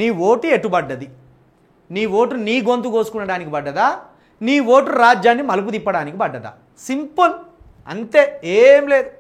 నీ ఓటు ఎటుబడ్డది? నీ ఓటు నీ గొంతు కోసుకునడానికి పడ్డదా, నీ ఓటు రాజ్యాన్ని మలుపు తిప్పడానికి పడ్డదా? సింపుల్, అంతే, ఏం లేదు.